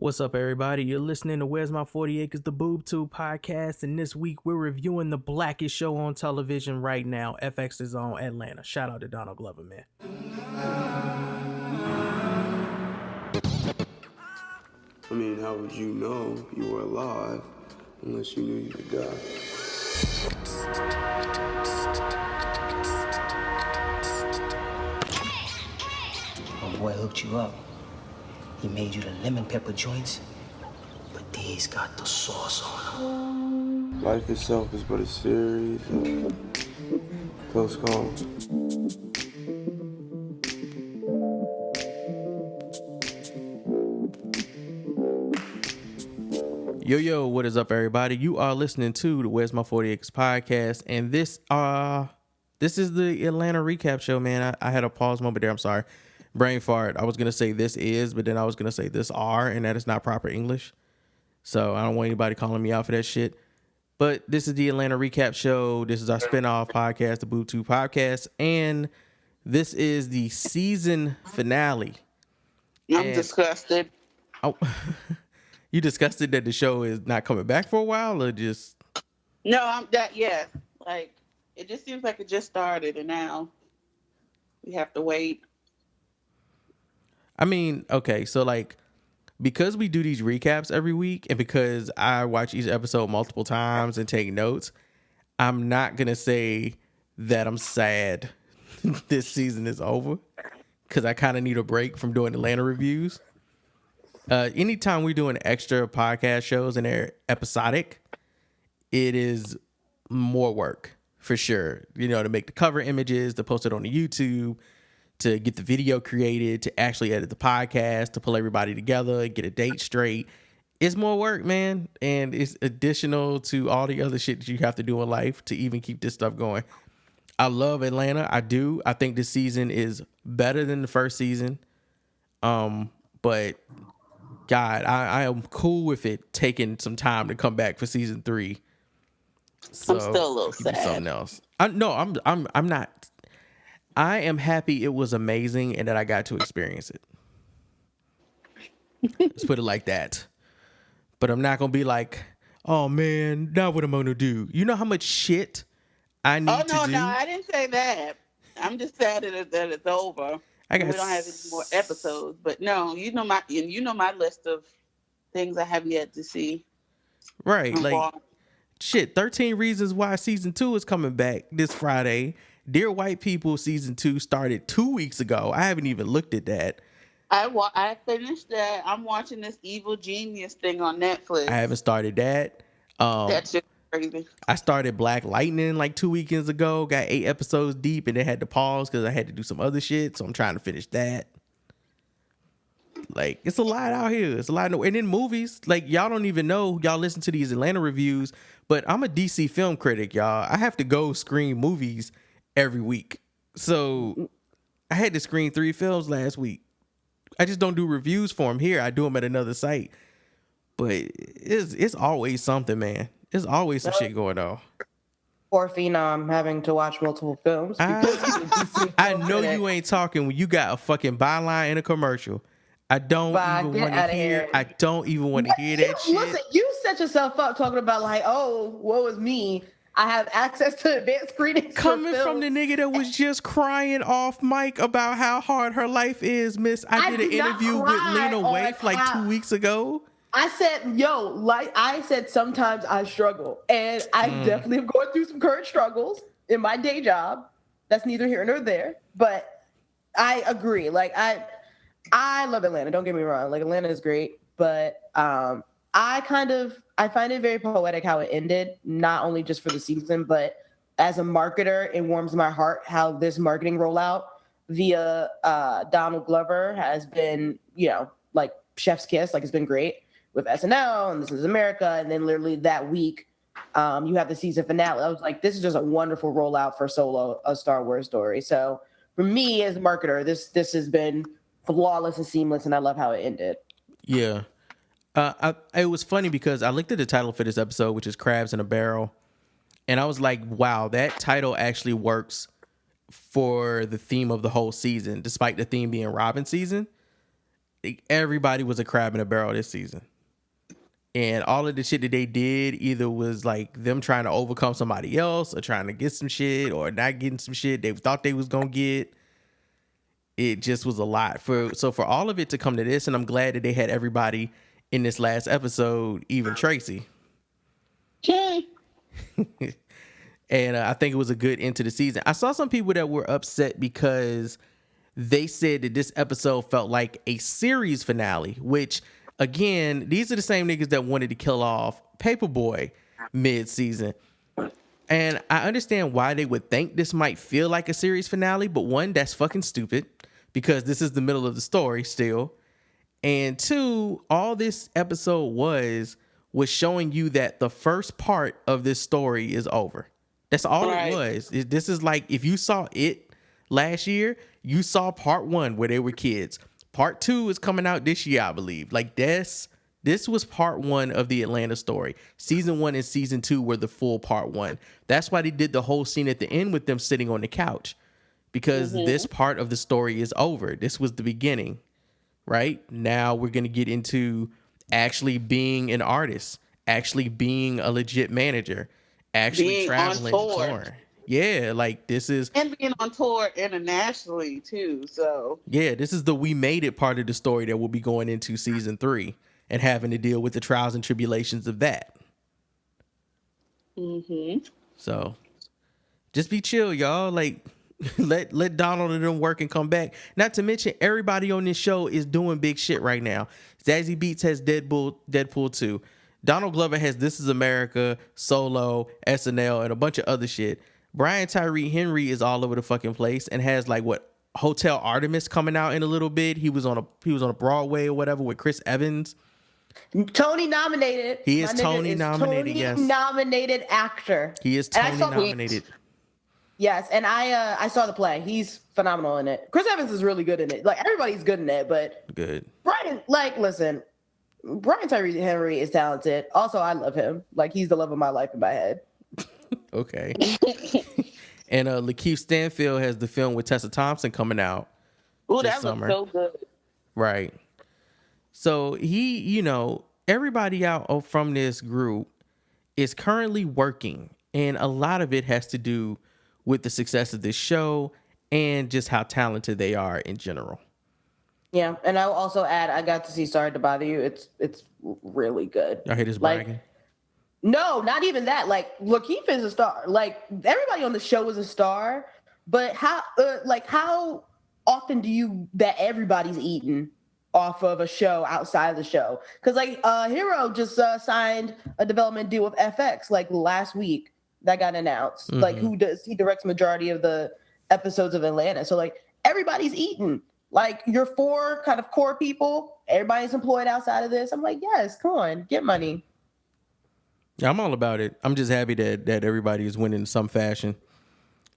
What's up, everybody? You're listening to Where's My 40 Acres, the Boob Tube podcast, and this week we're reviewing the blackest show on television right now. FX is on Atlanta. Shout out to Donald Glover, man. I mean, how would you know you were alive unless you knew you would die? My boy hooked you up. He made you the lemon pepper joints, but these got the sauce on them. Life itself is but a series of close calls. Yo, what is up, everybody? You are listening to the Where's My 40 Acres podcast, and this is the Atlanta recap show, man. I had a pause moment there. I'm sorry. Brain fart. I was going to say this is, but then I was going to say this are, and that is not proper English. So I don't want anybody calling me out for that shit. But this is the Atlanta recap show. This is our spinoff podcast, the Boob 2 podcast. And this is the season finale. I'm disgusted. Oh, you disgusted that the show is not coming back for a while, or just? No, I'm that. Yes, like it just seems like it just started, and now we have to wait. I mean, okay, so like, because we do these recaps every week, and because I watch each episode multiple times and take notes, I'm not gonna say that I'm sad this season is over, because I kind of need a break from doing Atlanta reviews. Anytime we're doing extra podcast shows and they're episodic, it is more work for sure. You know, to make the cover images, to post it on the YouTube, to get the video created, to actually edit the podcast, to pull everybody together, get a date straight. It's more work, man. And it's additional to all the other shit that you have to do in life to even keep this stuff going. I love Atlanta. I do. I think this season is better than the first season. But God, I am cool with it taking some time to come back for season 3. So, I'm still a little sad. Something else. I'm not. I am happy it was amazing and that I got to experience it. Let's put it like that. But I'm not going to be like, oh man, now what am I going to do? You know how much shit I need to do? No, I didn't say that. I'm just sad that it's over. We don't have any more episodes. But no, you know my list of things I have yet to see. Right. Like, shit, 13 Reasons Why season 2 is coming back this Friday. Dear White People season 2 started 2 weeks ago. I haven't even looked at that. I finished that. I'm watching this Evil Genius thing on Netflix. I haven't started that. That's just crazy. I started Black Lightning like 2 weekends ago. Got 8 episodes deep and then had to pause because I had to do some other shit. So I'm trying to finish that. Like, it's a lot out here. It's a lot. And then movies, like, y'all don't even know. Y'all listen to these Atlanta reviews, but I'm a DC film critic, y'all. I have to go screen movies every week. So I had to screen 3 films last week. I just don't do reviews for them here. I do them at another site. But it's always something, man. There's always some shit going on. Or Phenom having to watch multiple films. I know you ain't talking when you got a fucking byline in a commercial. I don't even want to hear. I don't even want to hear that shit. Listen, you set yourself up talking about like, oh, woe is me. I have access to advanced screenings. Coming from the nigga that was just crying off mic about how hard her life is, miss. I did an interview with Lena Waithe like 2 weeks ago. I said, sometimes I struggle. And I definitely am going through some current struggles in my day job. That's neither here nor there. But I agree. Like, I love Atlanta. Don't get me wrong. Like, Atlanta is great. But I find it very poetic how it ended, not only just for the season, but as a marketer, it warms my heart how this marketing rollout via Donald Glover has been, like chef's kiss. Like, it's been great with SNL and This Is America. And then literally that week, you have the season finale. I was like, this is just a wonderful rollout for Solo, a Star Wars story. So for me as a marketer, this has been flawless and seamless, and I love how it ended. Yeah. It was funny because I looked at the title for this episode, which is Crabs in a Barrel. And I was like, wow, that title actually works for the theme of the whole season, despite the theme being Robin season. everybody was a crab in a barrel this season. And all of the shit that they did either was like them trying to overcome somebody else or trying to get some shit or not getting some shit they thought they was going to get. It just was a lot. So for all of it to come to this, and I'm glad that they had everybody in this last episode, even Tracy. Okay. And I think it was a good end to the season. I saw some people that were upset because they said that this episode felt like a series finale, which, again, these are the same niggas that wanted to kill off Paperboy mid-season. And I understand why they would think this might feel like a series finale, but one, that's fucking stupid because this is the middle of the story still. And two, all this episode was showing you that the first part of this story is over. That's all it was. This is like, if you saw it last year, you saw part one where they were kids. Part two is coming out this year, I believe. Like this was part one of the Atlanta story. Season 1 and season 2 were the full part one. That's why they did the whole scene at the end with them sitting on the couch, because this part of the story is over. This was the beginning, right? Now we're going to get into actually being an artist, actually being a legit manager, actually being traveling on tour. Yeah, like this is... And being on tour internationally too, so... Yeah, this is the we made it part of the story that will be going into season 3 and having to deal with the trials and tribulations of that. So, just be chill, y'all. Like, let Donald and them work and come back. Not to mention, everybody on this show is doing big shit right now. Zazie Beetz has Deadpool 2. Donald Glover has This Is America, Solo, SNL, and a bunch of other shit. Brian Tyree Henry is all over the fucking place and has like what Hotel Artemis coming out in a little bit. He was on a Broadway or whatever with Chris Evans. Tony nominated. He is Tony nominated. Yes, nominated actor. He is Tony nominated. Yes, and I saw the play. He's phenomenal in it. Chris Evans is really good in it. Like everybody's good in it, but good. Brian, like, listen, Brian Tyree Henry is talented. Also, I love him. Like he's the love of my life in my head. Okay. And LaKeith Stanfield has the film with Tessa Thompson coming out. Oh, that looks so good. Right. So he, you know, everybody out from this group is currently working, and a lot of it has to do with the success of this show and just how talented they are in general. Yeah, and I'll also add, I got to see Sorry to Bother You. It's really good. I hate his bragging. No, not even that. Like, LaKeith is a star. Like, everybody on the show is a star, but how often do you that everybody's eating off of a show outside of the show? Because like Hiro just signed a development deal with FX like last week. That got announced. Like he directs majority of the episodes of Atlanta. So like everybody's eating. Like your 4 kind of core people, everybody's employed outside of this. I'm like, yes, come on, get money. Yeah, I'm all about it. I'm just happy that everybody is winning in some fashion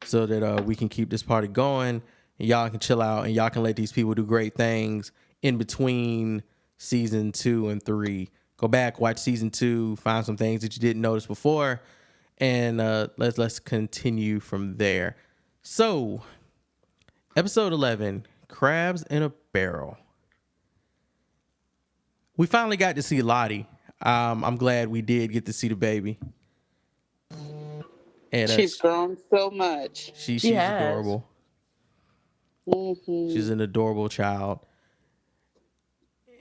so that we can keep this party going and y'all can chill out and y'all can let these people do great things in between season 2 and 3. Go back, watch season 2, find some things that you didn't notice before, and let's continue from there. So, episode 11, Crabs in a Barrel. We finally got to see Lottie. I'm glad we did get to see the baby. And she's grown so much. She's adorable. She's an adorable child.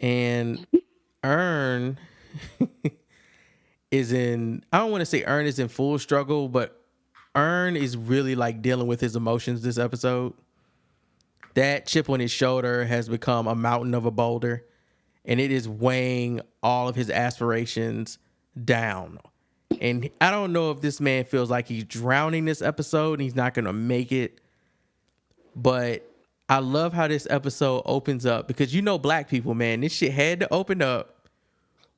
And Ern is in, I don't want to say Ern is in full struggle, but Ern is really like dealing with his emotions this episode. That chip on his shoulder has become a mountain of a boulder, and it is weighing all of his aspirations down. And I don't know if this man feels like he's drowning this episode and he's not going to make it, but I love how this episode opens up because, you know, black people, man, this shit had to open up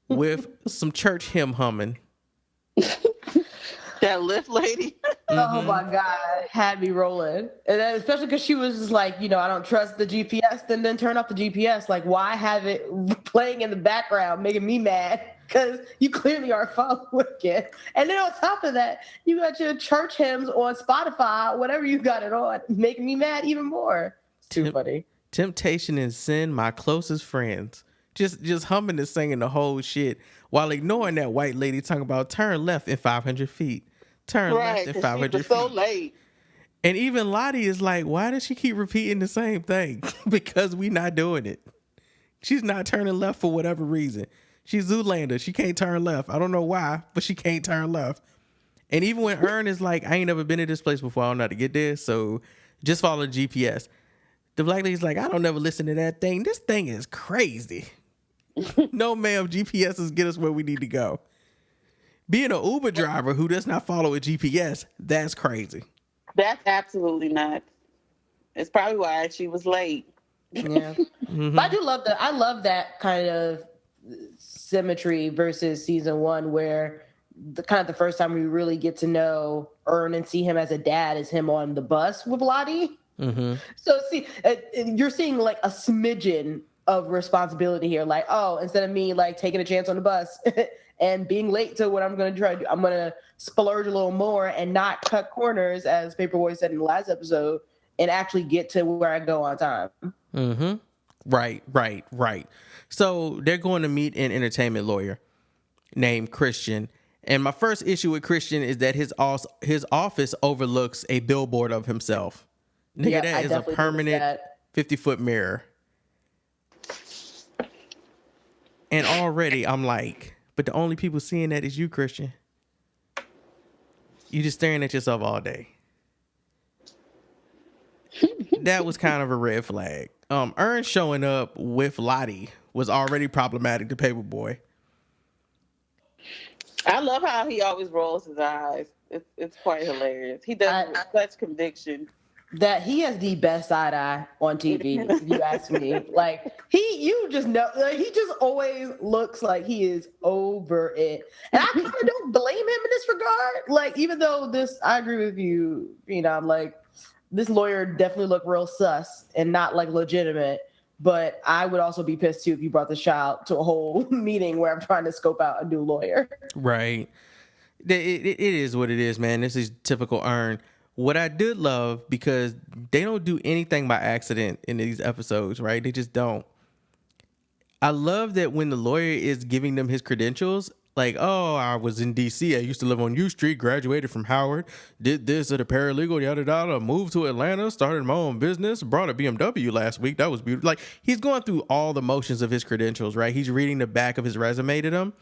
with some church hymn humming. That lift lady. Oh my God, had me rolling. And then especially because she was just like, you know, I don't trust the GPS, then turn off the GPS. Like, why have it playing in the background, making me mad? Because you clearly are following it. And then on top of that, you got your church hymns on Spotify, whatever you got it on, making me mad even more. It's too funny. Temptation and sin, my closest friends. Just humming and singing the whole shit while ignoring that white lady talking about turn left in 500 feet. Turn left in 500 she was feet. so late. And even Lottie is like, why does she keep repeating the same thing? Because we not doing it. She's not turning left for whatever reason. She's Zoolander. She can't turn left. I don't know why, but she can't turn left. And even when Ern is like, I ain't never been to this place before. I don't know how to get there. So just follow the GPS. The black lady's like, I don't never listen to that thing. This thing is crazy. No, ma'am. GPS is get us where we need to go. Being an Uber driver who does not follow a GPS, that's crazy. That's absolutely nuts. It's probably why she was late. Yeah. But I do love that. I love that kind of symmetry versus season one, where the first time we really get to know Ern and see him as a dad is him on the bus with Lottie. Mm-hmm. So see, you're seeing like a smidgen of responsibility here. Like, oh, instead of me like taking a chance on the bus and being late to what I'm going to try to do, I'm going to splurge a little more and not cut corners, as Paperboy said in the last episode, and actually get to where I go on time. Mm-hmm. Right. So they're going to meet an entertainment lawyer named Christian. And my first issue with Christian is that his office overlooks a billboard of himself. Nigga, Yeah, that is a permanent 50-foot mirror. And already I'm like, but the only people seeing that is you, Christian. You just staring at yourself all day. That was kind of a red flag. Ern showing up with Lottie was already problematic to Paperboy. I love how he always rolls his eyes. It's quite hilarious. He does it with such conviction. That he has the best side eye on TV, if you ask me. Like, you just know, like, he just always looks like he is over it. And I kind of don't blame him in this regard. Like, even though I agree with you, I'm like, this lawyer definitely looked real sus and not like legitimate. But I would also be pissed too if you brought this child to a whole meeting where I'm trying to scope out a new lawyer. Right. It is what it is, man. This is typical Ern. What I did love, because they don't do anything by accident in these episodes, right? They just don't. I love that when the lawyer is giving them his credentials, like, oh, I was in D.C. I used to live on U Street, graduated from Howard, did this at a paralegal, yada, yada, moved to Atlanta, started my own business, brought a BMW last week. That was beautiful. Like, he's going through all the motions of his credentials, right? He's reading the back of his resume to them.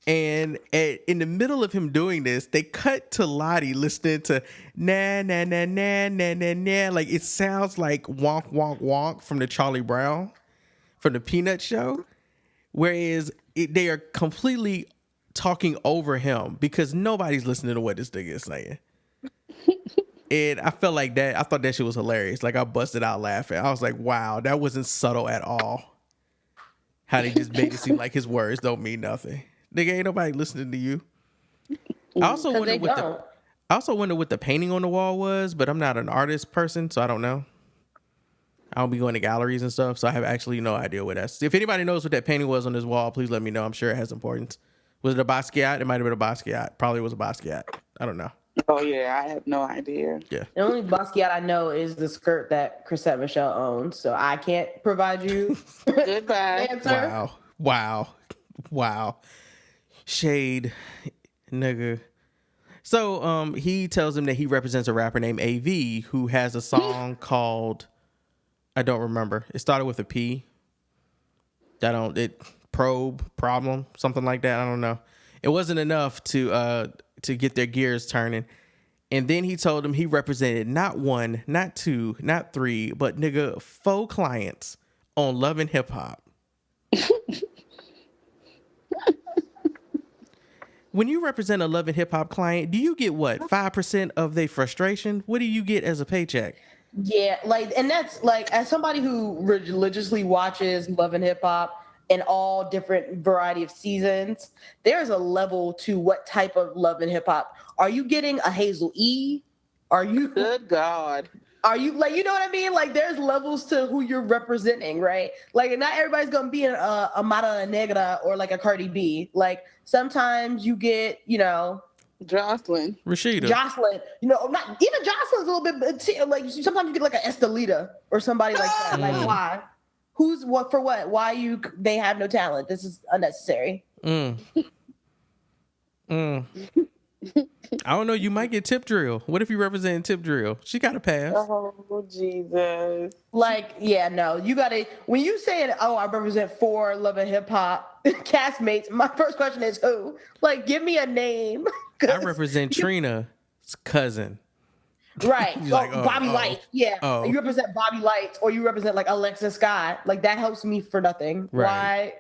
And in the middle of him doing this, they cut to Lottie listening to na na na na na na na. Like, it sounds like wonk wonk wonk from the Charlie Brown, from the Peanut Show. Whereas they are completely talking over him because nobody's listening to what this nigga is saying. And I felt like that. I thought that shit was hilarious. Like, I busted out laughing. I was like, wow, that wasn't subtle at all. How they just made it seem like his words don't mean nothing. Nigga, ain't nobody listening to you. I also wonder what the painting on the wall was, but I'm not an artist person, so I don't know. I don't be going to galleries and stuff, so I have actually no idea what that's. If anybody knows what that painting was on this wall, please let me know. I'm sure it has importance. Was it a Basquiat? It might have been a Basquiat. Probably was a Basquiat. I don't know. Oh, yeah, I have no idea. Yeah. The only Basquiat I know is the skirt that Chrisette Michelle owns, so I can't provide you Goodbye. answer. Wow. Shade, nigga. So he tells him that he represents a rapper named AV who has a song called, I don't remember. It started with a P. Problem, something like that. I don't know. It wasn't enough to get their gears turning. And then he told him he represented not one, not two, not three, but nigga 4 clients on Love and Hip Hop. When you represent a Love and Hip Hop client, do you get what, 5% of their frustration? What do you get as a paycheck? Yeah, like, and that's like, as somebody who religiously watches Love and Hip Hop in all different variety of seasons, there's a level to what type of Love and Hip Hop. Are you getting a Hazel E? Are you? Good God. Are you, like, you know what I mean? Like, there's levels to who you're representing, right? Like, not everybody's gonna be a Mara Negra or like a Cardi B. Like, sometimes you get, Jocelyn. Rashida. Jocelyn. You know, not even Jocelyn's a little bit like sometimes you get like an Estelita or somebody like that. Like why? Who's what for what? Why they have no talent? This is unnecessary. I don't know. You might get Tip Drill. What if you represent Tip Drill? She got a pass. Oh, Jesus. Like, yeah, no. You got to, when you say it, oh, I represent 4 Love and Hip Hop castmates, my first question is who? Like, give me a name. I represent Trina's cousin. Right. Like, Bobby Light. Yeah. Oh. You represent Bobby Light or you represent like Alexa Scott. Like, that helps me for nothing. Right.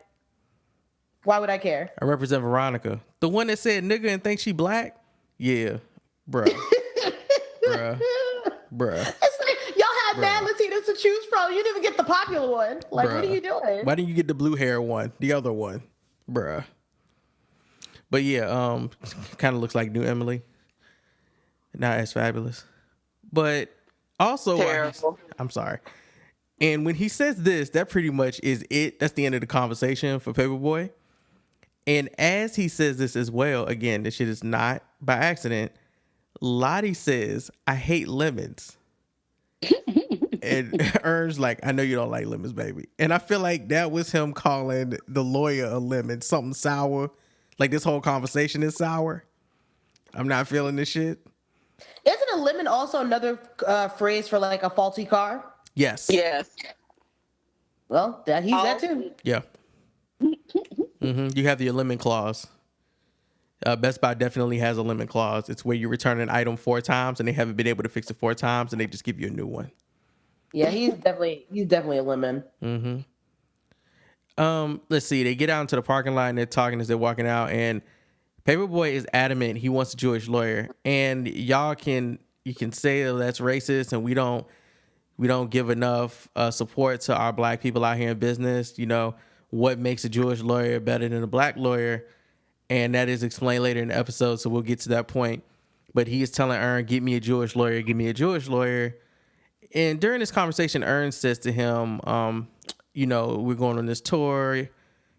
Why would I care? I represent Veronica. The one that said nigga and think she black? Yeah. Bruh. Bruh. It's like, y'all had mad Latinas to choose from. You didn't even get the popular one. Like, what are you doing? Why didn't you get the blue hair one? The other one? Bruh. But yeah, kind of looks like new Emily. Not as fabulous. But also, terrible. I'm sorry. And when he says this, that pretty much is it. That's the end of the conversation for Paperboy. And as he says this as well, again, this shit is not by accident. Lottie says, I hate lemons. And Ern's like, I know you don't like lemons, baby. And I feel like that was him calling the lawyer a lemon, something sour. Like this whole conversation is sour. I'm not feeling this shit. Isn't a lemon also another phrase for like a faulty car? Yes. Yes. Well, he's that too. Yeah. You have the lemon clause. Best Buy definitely has a lemon clause. It's where you return an item 4 times and they haven't been able to fix it 4 times and they just give you a new one. Yeah, he's definitely a lemon. Let's see. They get out into the parking lot and they're talking as they're walking out, and Paperboy is adamant he wants a Jewish lawyer. And you can say that's racist and we don't give enough support to our black people out here in business. You know, what makes a Jewish lawyer better than a black lawyer? And that is explained later in the episode, so we'll get to that point. But he is telling Ern, get me a Jewish lawyer, give me a Jewish lawyer. And during this conversation, Ern says to him, you know, we're going on this tour,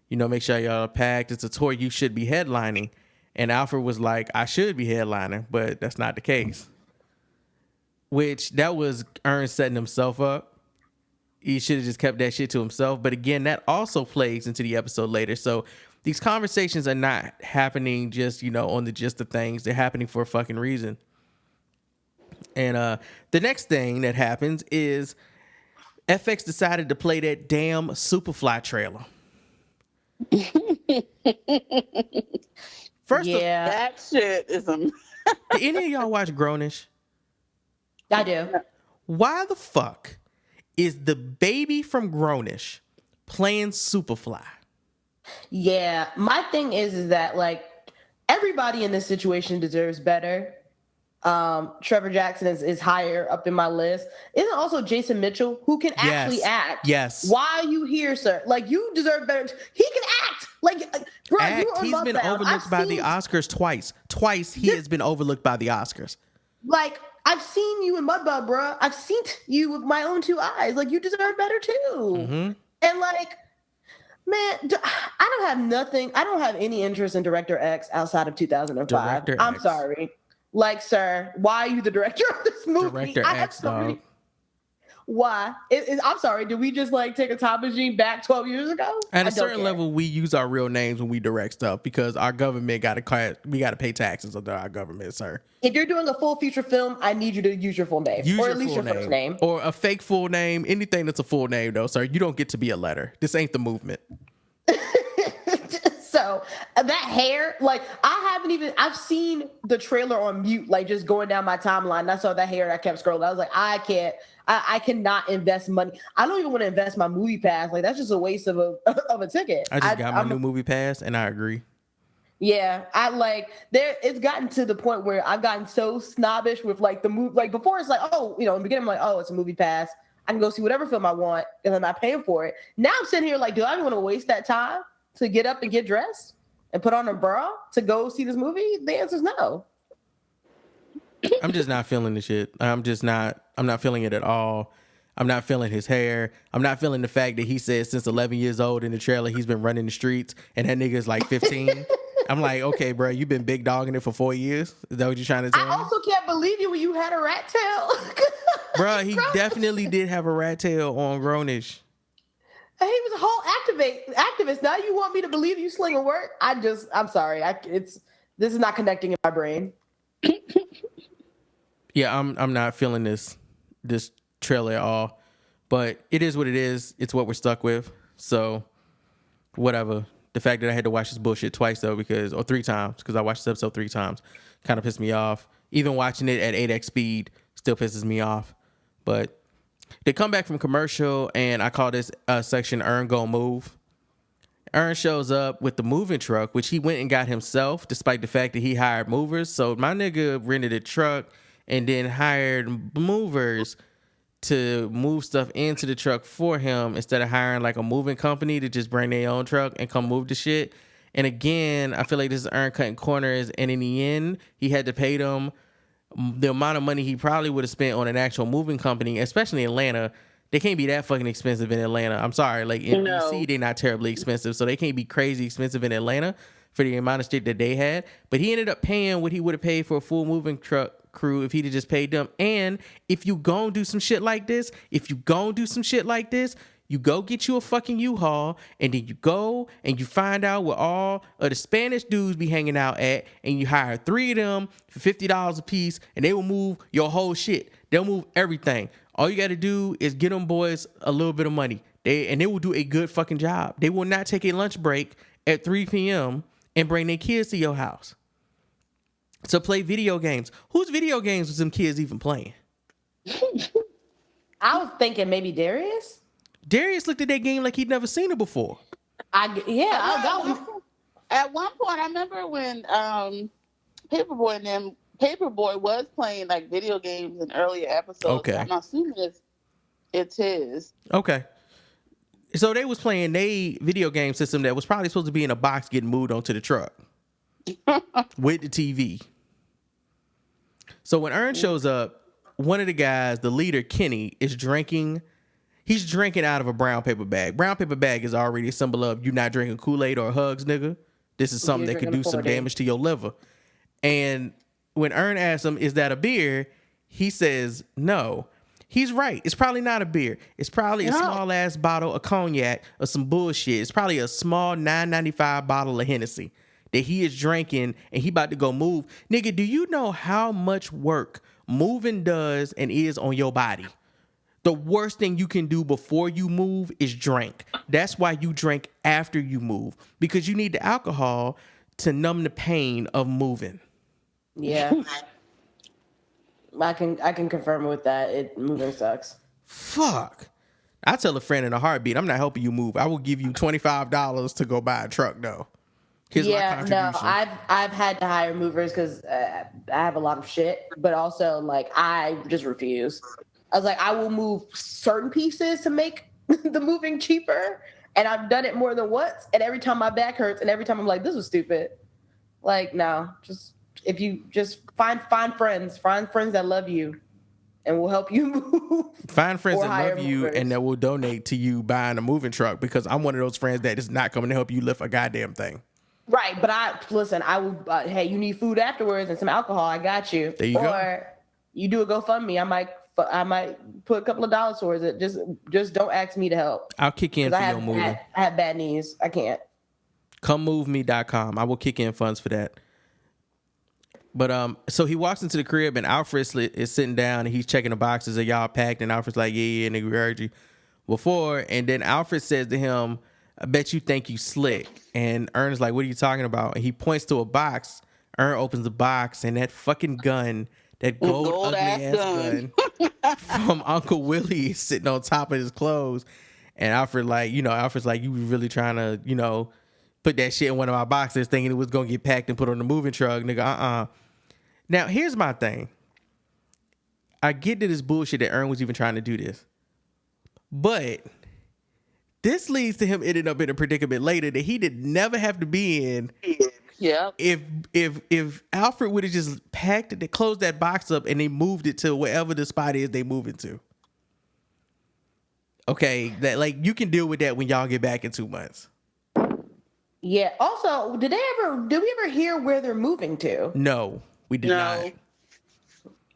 you know, make sure y'all are packed. It's a tour you should be headlining. And Alfred was like, I should be headlining, but that's not the case. Which, that was Ern setting himself up. He should have just kept that shit to himself. But again, that also plays into the episode later. So these conversations are not happening just, you know, on the gist of things. They're happening for a fucking reason. And the next thing that happens is FX decided to play that damn Superfly trailer. That shit is Did any of y'all watch Grownish? I do. Why the fuck is the baby from Grownish playing Superfly? Yeah, my thing is that like everybody in this situation deserves better. Trevor Jackson is higher up in my list. Isn't also Jason Mitchell who can actually act? Yes. Why are you here, sir? Like you deserve better. He can act. Like, bro, He's been overlooked by the Oscars twice. Twice he has been overlooked by the Oscars. Like I've seen you in Mudbug, bro. I've seen you with my own 2 eyes. Like you deserve better too. And like, man, I don't have any interest in Director X outside of 2005. I'm sorry. Like, sir, why are you the director of this movie? Director X, dog. Why? I'm sorry. Did we just like take a time machine back 12 years ago? At a certain level, we use our real names when we direct stuff because our government we got to pay taxes under our government, sir. If you're doing a full feature film, I need you to use your full name, or at least your first name, or a fake full name. Anything that's a full name, though, sir. You don't get to be a letter. This ain't the movement. So that hair, like I've seen the trailer on mute, like just going down my timeline. And I saw that hair and I kept scrolling. I was like, I cannot invest money. I don't even want to invest my movie pass. Like that's just a waste of a ticket. I just got my new movie pass and I agree. Yeah, it's gotten to the point where I've gotten so snobbish with like the movie. Like before it's like, oh, you know, in the beginning I'm like, oh, it's a movie pass. I can go see whatever film I want and I'm not paying for it. Now I'm sitting here like, do I even want to waste that time to get up and get dressed and put on a bra to go see this movie? The answer is no. I'm just not feeling the shit. I'm not feeling it at all. I'm not feeling his hair. I'm not feeling the fact that he said since 11 years old in the trailer, he's been running the streets and that nigga's like 15. I'm like, okay, bro, you've been big dogging it for 4 years. Is that what you're trying to tell me? I also can't believe you when you had a rat tail. Bro, he definitely did have a rat tail on Grownish. He was a whole activist. Now you want me to believe you slinging work? I'm sorry. This is not connecting in my brain. Yeah, I'm not feeling this trailer at all. But it is what it is. It's what we're stuck with. So, whatever. The fact that I had to watch this bullshit twice, though, or 3 times, because I watched this episode 3 times, kind of pissed me off. Even watching it at 8x speed still pisses me off. But they come back from commercial, and I call this section Earn Go Move. Earn shows up with the moving truck, which he went and got himself, despite the fact that he hired movers. So my nigga rented a truck and then hired movers to move stuff into the truck for him instead of hiring like a moving company to just bring their own truck and come move the shit. And again, I feel like this is Earn cutting corners, and in the end, he had to pay them the amount of money he probably would have spent on an actual moving company, especially in Atlanta. They can't be that fucking expensive in Atlanta. I'm sorry. Like in DC, they're not terribly expensive, so they can't be crazy expensive in Atlanta for the amount of shit that they had. But he ended up paying what he would have paid for a full moving truck crew if he'd have just paid them. And if you gon' do some shit like this, you go get you a fucking U-Haul, and then you go and you find out where all of the Spanish dudes be hanging out at, and you hire 3 of them for $50 a piece, and they will move your whole shit. They'll move everything. All you got to do is get them boys a little bit of money. They will do a good fucking job. They will not take a lunch break at 3 p.m. and bring their kids to your house to play video games. Whose video games was them kids even playing? I was thinking maybe Darius. Darius looked at that game like he'd never seen it before. At one point, I remember when Paperboy was playing like video games in earlier episodes. Okay. I'm assuming it's his. Okay. So they was playing a video game system that was probably supposed to be in a box getting moved onto the truck with the TV. So when Earn shows up, one of the guys, the leader, Kenny, is drinking. He's drinking out of a brown paper bag. Brown paper bag is already a symbol of you not drinking Kool-Aid or Hugs, nigga. This is something that could do some damage to your liver. And when Earn asks him, is that a beer? He says, no. He's right. It's probably not a beer. It's probably a small ass bottle of cognac or some bullshit. It's probably a small $9.95 bottle of Hennessy that he is drinking, and he about to go move. Nigga, do you know how much work moving does and is on your body? The worst thing you can do before you move is drink. That's why you drink after you move, because you need the alcohol to numb the pain of moving. Yeah. I can confirm with that. Moving sucks. Fuck. I tell a friend in a heartbeat, I'm not helping you move. I will give you $25 to go buy a truck, though. Here's my contribution. No, I've had to hire movers because I have a lot of shit, but also like I just refuse. I was like, I will move certain pieces to make the moving cheaper, and I've done it more than once, and every time my back hurts, and every time I'm like, this was stupid. Like, no, just if you just find friends that love you and will help you move. Find friends that love you and that will donate to you buying a moving truck, because I'm one of those friends that is not coming to help you lift a goddamn thing. Right, but I will. Hey, you need food afterwards and some alcohol. I got you. There you go. Or you do a GoFundMe. I might put a couple of dollars towards it. Just don't ask me to help. I'll kick in for your moving. I have bad knees. I can't. ComeMoveMe.com. I will kick in funds for that. But so he walks into the crib, and Alfred is sitting down and he's checking the boxes. Are y'all packed? And Alfred's like, yeah, nigga, we heard you before. And then Alfred says to him, I bet you think you slick. And Ern's like, what are you talking about? And he points to a box. Ern opens the box, and that fucking gun, that gold ugly ass gun from Uncle Willie is sitting on top of his clothes. And Alfred's like, you really trying to, put that shit in one of my boxes thinking it was going to get packed and put on the moving truck, nigga. Now, here's my thing. I get that it's bullshit that Ern was even trying to do this. But this leads to him ending up in a predicament later that he did never have to be in. Yeah. If Alfred would have just packed it, they closed that box up, and they moved it to wherever the spot is they move it to. Okay, that like you can deal with that when y'all get back in 2 months. Yeah. Also, did we ever hear where they're moving to? No, we did not.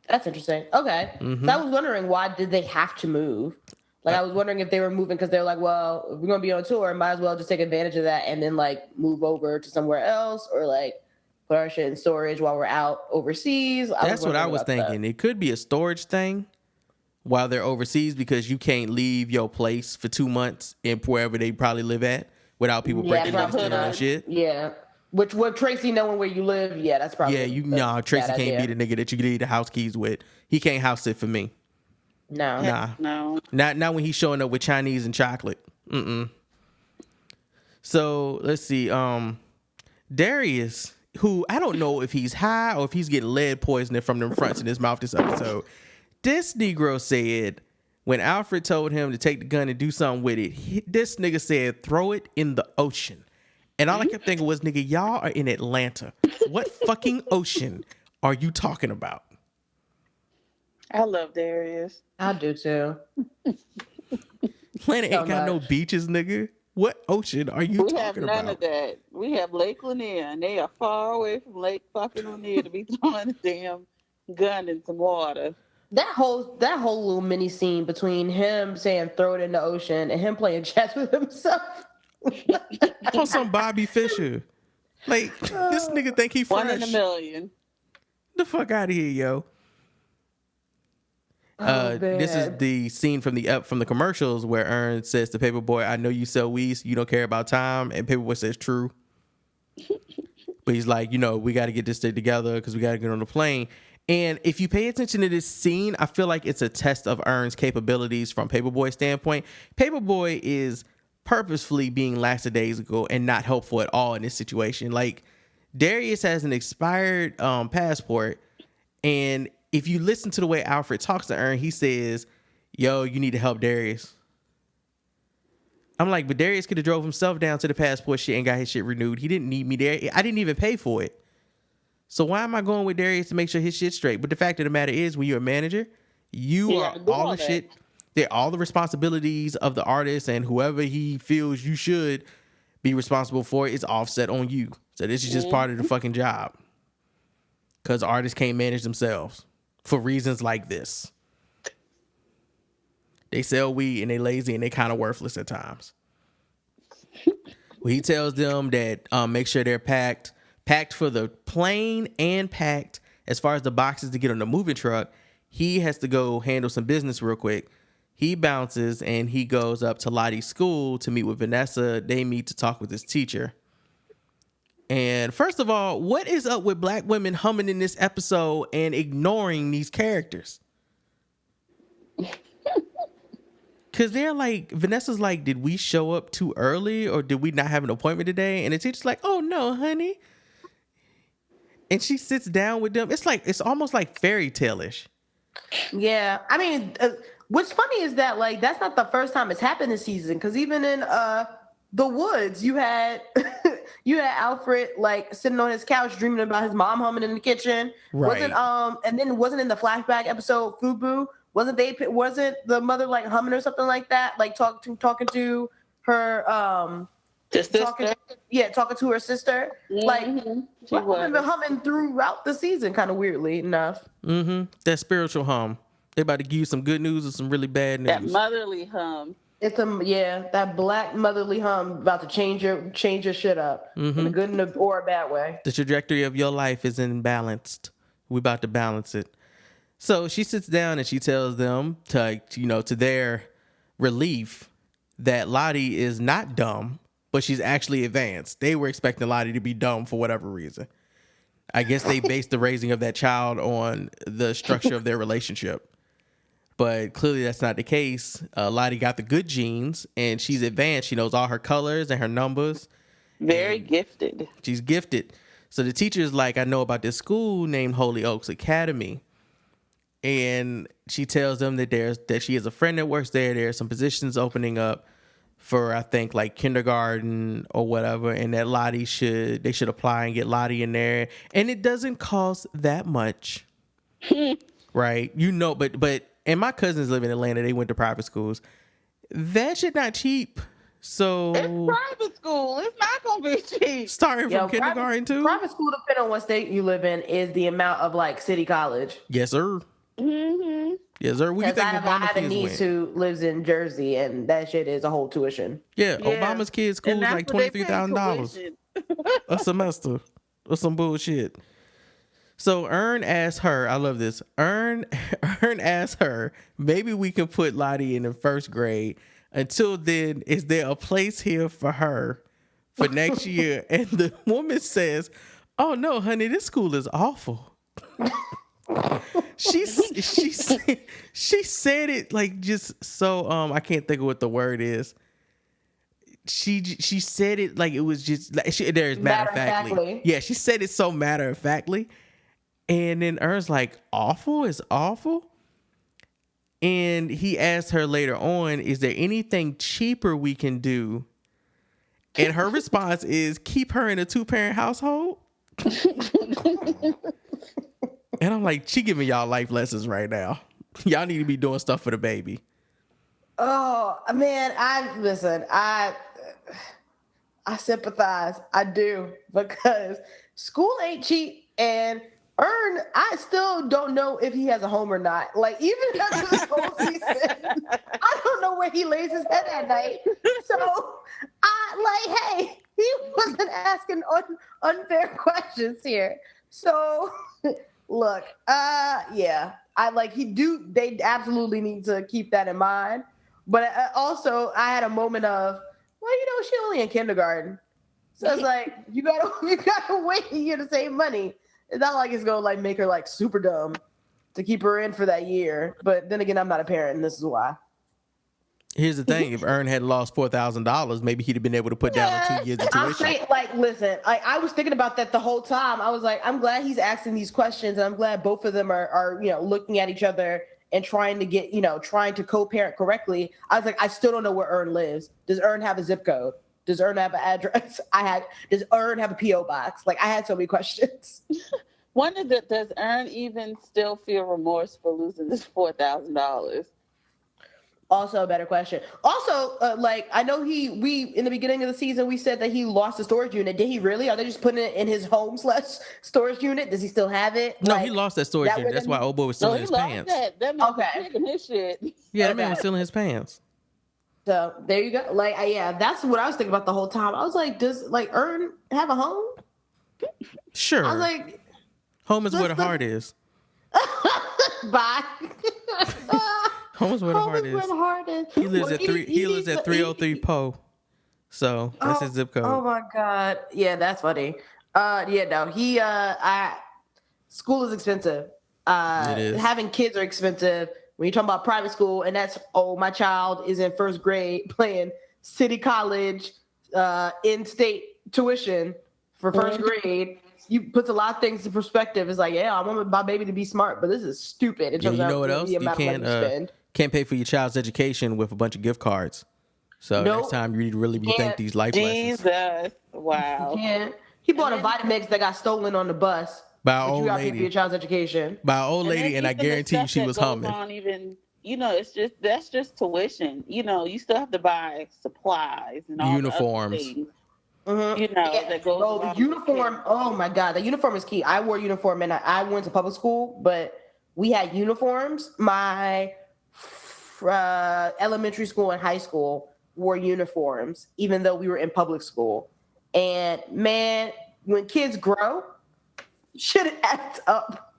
That's interesting. Okay. Mm-hmm. So I was wondering, why did they have to move? Like, I was wondering if they were moving because they're like, well, if we're going to be on tour, might as well just take advantage of that and then, like, move over to somewhere else, or, like, put our shit in storage while we're out overseas. That's what I was thinking. It could be a storage thing while they're overseas, because you can't leave your place for 2 months in wherever they probably live at without people breaking into and shit. Yeah. Which, with Tracy knowing where you live, yeah, that's probably... Yeah, Tracy can't be the nigga that you leave the house keys with. He can't house sit for me. No. No. Not when he's showing up with Chinese and chocolate. So, let's see. Darius, who I don't know if he's high or if he's getting lead poisoning from them fronts in his mouth this episode. This Negro said when Alfred told him to take the gun and do something with it, this nigga said, throw it in the ocean. And all I kept thinking was, nigga, y'all are in Atlanta. What fucking ocean are you talking about? I love Darius. I do too. Atlanta ain't got no beaches, nigga. What ocean are you talking about? We have none of that. We have Lake Lanier, and they are far away from Lake fucking Lanier to be throwing a damn gun in some water. That whole little mini scene between him saying throw it in the ocean and him playing chess with himself. On some Bobby Fischer. Like, this nigga think he fresh. 1 in a million. The fuck out of here, yo. This is the scene from the commercials where Ern says to Paperboy, I know you sell weed, so you don't care about time. And Paperboy says, true. But he's like, we got to get this thing together because we got to get on the plane. And if you pay attention to this scene, I feel like it's a test of Ern's capabilities from Paperboy's standpoint. Paperboy is purposefully being lackadaisical and not helpful at all in this situation. Like, Darius has an expired passport, and if you listen to the way Alfred talks to Ern, he says, yo, you need to help Darius. I'm like, but Darius could have drove himself down to the passport shit and got his shit renewed. He didn't need me there. I didn't even pay for it. So why am I going with Darius to make sure his shit's straight? But the fact of the matter is, when you're a manager, you are all the shit. They're all the responsibilities of the artist, and whoever he feels you should be responsible for is offset on you. So this is just part of the fucking job. Because artists can't manage themselves for reasons like this. They sell weed and they lazy and they kind of worthless at times. Well, he tells them that make sure they're packed for the plane and packed as far as the boxes to get on the moving truck. He has to go handle some business real quick. He bounces and he goes up to Lottie's school to meet with Vanessa. They meet to talk with his teacher. And first of all, what is up with black women humming in this episode and ignoring these characters? Because they're like, Vanessa's like, did we show up too early or did we not have an appointment today? And the teacher's like, oh no, honey. And she sits down with them. It's almost like fairy tale-ish. Yeah. I mean, what's funny is that, like, that's not the first time it's happened this season. Because even in The Woods, you had Alfred, like, sitting on his couch dreaming about his mom humming in the kitchen. Right. And then wasn't in the flashback episode Fubu? Wasn't the mother, like, humming or something like that? Like, talking to her talking to her sister. Mm-hmm. Like, black women been humming throughout the season, kind of weirdly enough. Mm-hmm. That spiritual hum. They about to give you some good news or some really bad news. That motherly hum. It's that black motherly hum about to change your shit up in a good or a bad way. The trajectory of your life is imbalanced. We about to balance it. So she sits down and she tells them to their relief that Lottie is not dumb, but she's actually advanced. They were expecting Lottie to be dumb for whatever reason. I guess they based the raising of that child on the structure of their relationship. But clearly that's not the case. Lottie got the good genes and she's advanced. She knows all her colors and her numbers. Very gifted. She's gifted. So the teacher is like, I know about this school named Holy Oaks Academy. And she tells them that she has a friend that works there. There are some positions opening up for, I think, like kindergarten or whatever. And that they should apply and get Lottie in there. And it doesn't cost that much. Right? But and my cousins live in Atlanta. They went to private schools. That shit not cheap. So it's private school. It's not gonna be cheap. Starting from kindergarten too. Private school, depending on what state you live in, is the amount of like city college. Yes, sir. Mm-hmm. Yes, sir. What do you think I have a niece who lives in Jersey, and that shit is a whole tuition. Yeah, Obama's kids' school is like $23,000 a semester or some bullshit. So Ern asked her, I love this. Ern asked her, maybe we can put Lottie in the first grade. Until then, is there a place here for her for next year? And the woman says, oh no, honey, this school is awful. she said it like just so I can't think of what the word is. She said it like it was just like there's matter of factly. Yeah, she said it so matter of factly. And then Ern's like, awful is awful. And he asked her later on, is there anything cheaper we can do? And her response is, keep her in a 2-parent household. And I'm like, she giving y'all life lessons right now. Y'all need to be doing stuff for the baby. Oh, man, I sympathize. I do, because school ain't cheap, and Ern, I still don't know if he has a home or not. Like, even after this whole season, I don't know where he lays his head at night. So, hey, he wasn't asking unfair questions here. So, look, yeah, they absolutely need to keep that in mind. But also, I had a moment of, well, she only in kindergarten. So it's like, you gotta wait a year to save money. It's not like it's gonna like make her like super dumb to keep her in for that year. But then again, I'm not a parent, and this is why. Here's the thing: if Ern had lost $4,000, maybe he'd have been able to put down 2 years of tuition. I'm saying, like, listen, I was thinking about that the whole time. I was like, I'm glad he's asking these questions, and I'm glad both of them are looking at each other and trying to co-parent correctly. I was like, I still don't know where Ern lives. Does Ern have a zip code? Does Ern have an address? Does Ern have a P.O. box? Like, I had so many questions. Does Ern even still feel remorse for losing this $4,000? Also a better question. Also, I know we in the beginning of the season, we said that he lost the storage unit. Did he really? Are they just putting it in his home / storage unit? Does he still have it? No, he lost that storage unit. That's why old boy was still in his pants. That man was taking his shit. Yeah, that man was still in his pants. So there you go. Like, yeah, that's what I was thinking about the whole time. I was like, does Ern have a home? Sure. I was like, home is where the heart is. Bye. Home is where the heart is. He lives at 303 Poe. So that's his zip code. Oh my God. Yeah, that's funny. School is expensive. It is. Having kids are expensive. When you're talking about private school, and that's, my child is in first grade paying city college, in-state tuition for first grade, you puts a lot of things in perspective. It's like, yeah, I want my baby to be smart, but this is stupid in terms you know of what else? the amount of money you spend. Can't pay for your child's education with a bunch of gift cards. So next time you need to really rethink these life lessons. Jesus, wow. He bought a Vitamix that got stolen on the bus. By an old you lady. Pay for your child's education. By an old lady, and I guarantee you she was humming. That's just tuition. You still have to buy supplies and all uniforms. The other things. Mm-hmm. That goes the uniform. Oh my God, the uniform is key. I wore a uniform, and I went to public school, but we had uniforms. My elementary school and high school wore uniforms, even though we were in public school. And man, when kids grow, shit adds up.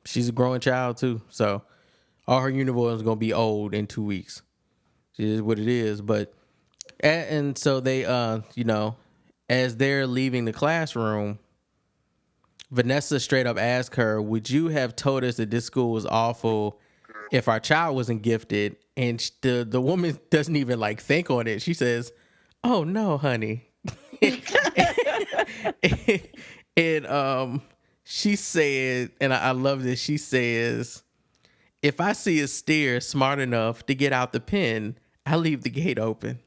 She's a growing child too, so all her uniforms are gonna be old in 2 weeks. It is what it is. But and so they, as they're leaving the classroom, Vanessa straight up asked her, "Would you have told us that this school was awful if our child wasn't gifted?" And the woman doesn't even think on it. She says, "Oh no, honey." And she said, and I love this, she says, "If I see a steer smart enough to get out the pen, I leave the gate open."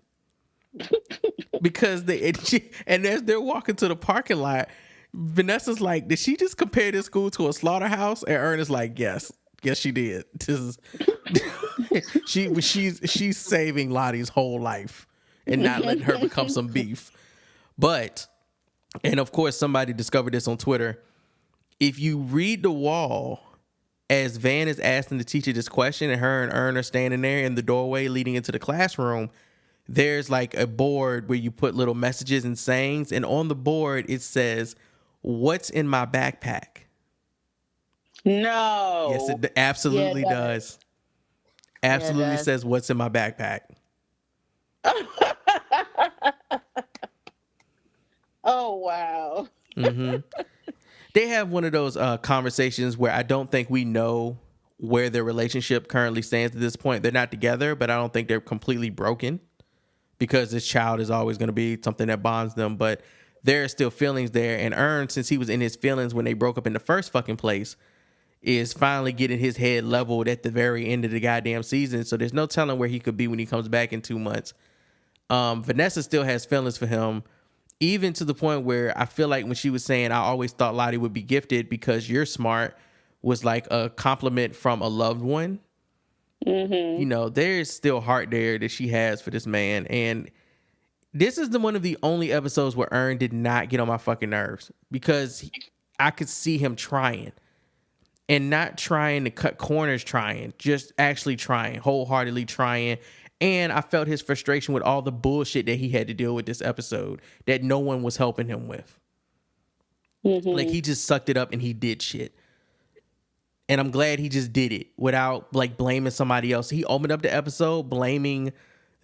Because as they're walking to the parking lot, Vanessa's like, "Did she just compare this school to a slaughterhouse?" And Ernest like, yes, Yes, she did. She's saving Lottie's whole life and not letting her become some beef. But, and of course, somebody discovered this on Twitter. If you read the wall, as Van is asking the teacher this question, and her and Ern are standing there in the doorway leading into the classroom, there's like a board where you put little messages and sayings, and on the board it says, "What's in my backpack?" No. Yes, it absolutely does. Absolutely says, "What's in my backpack?" Oh, wow. Mm-hmm. They have one of those conversations where I don't think we know where their relationship currently stands at this point. They're not together, but I don't think they're completely broken, because this child is always going to be something that bonds them. But there are still feelings there. And Ern, since he was in his feelings when they broke up in the first fucking place, is finally getting his head leveled at the very end of the goddamn season. So there's no telling where he could be when he comes back in 2 months. Vanessa still has feelings for him, even to the point where I feel like when she was saying, "I always thought Lottie would be gifted because you're smart," was like a compliment from a loved one. Mm-hmm. You know, there's still heart there that she has for this man. And this is one of the only episodes where Ern did not get on my fucking nerves, because I could see him trying, and not trying to cut corners, trying, just actually trying, wholeheartedly trying. And I felt his frustration with all the bullshit that he had to deal with this episode that no one was helping him with. Mm-hmm. Like, he just sucked it up and he did shit. And I'm glad he just did it without like blaming somebody else. He opened up the episode blaming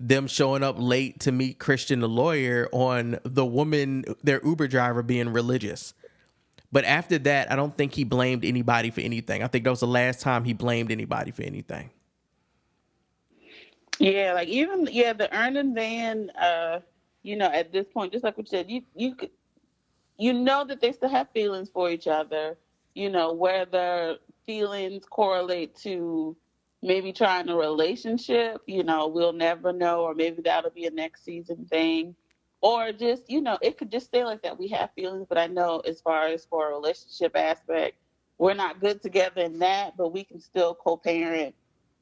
them showing up late to meet Christian the lawyer on the woman, their Uber driver, being religious. But after that, I don't think he blamed anybody for anything. I think that was the last time he blamed anybody for anything. Yeah, like even the Ern and Van, at this point, just like what you said, you know that they still have feelings for each other. Whether feelings correlate to maybe trying a relationship, we'll never know, or maybe that'll be a next season thing, or just it could just stay like that. We have feelings, but I know as far as for a relationship aspect, we're not good together in that, but we can still co-parent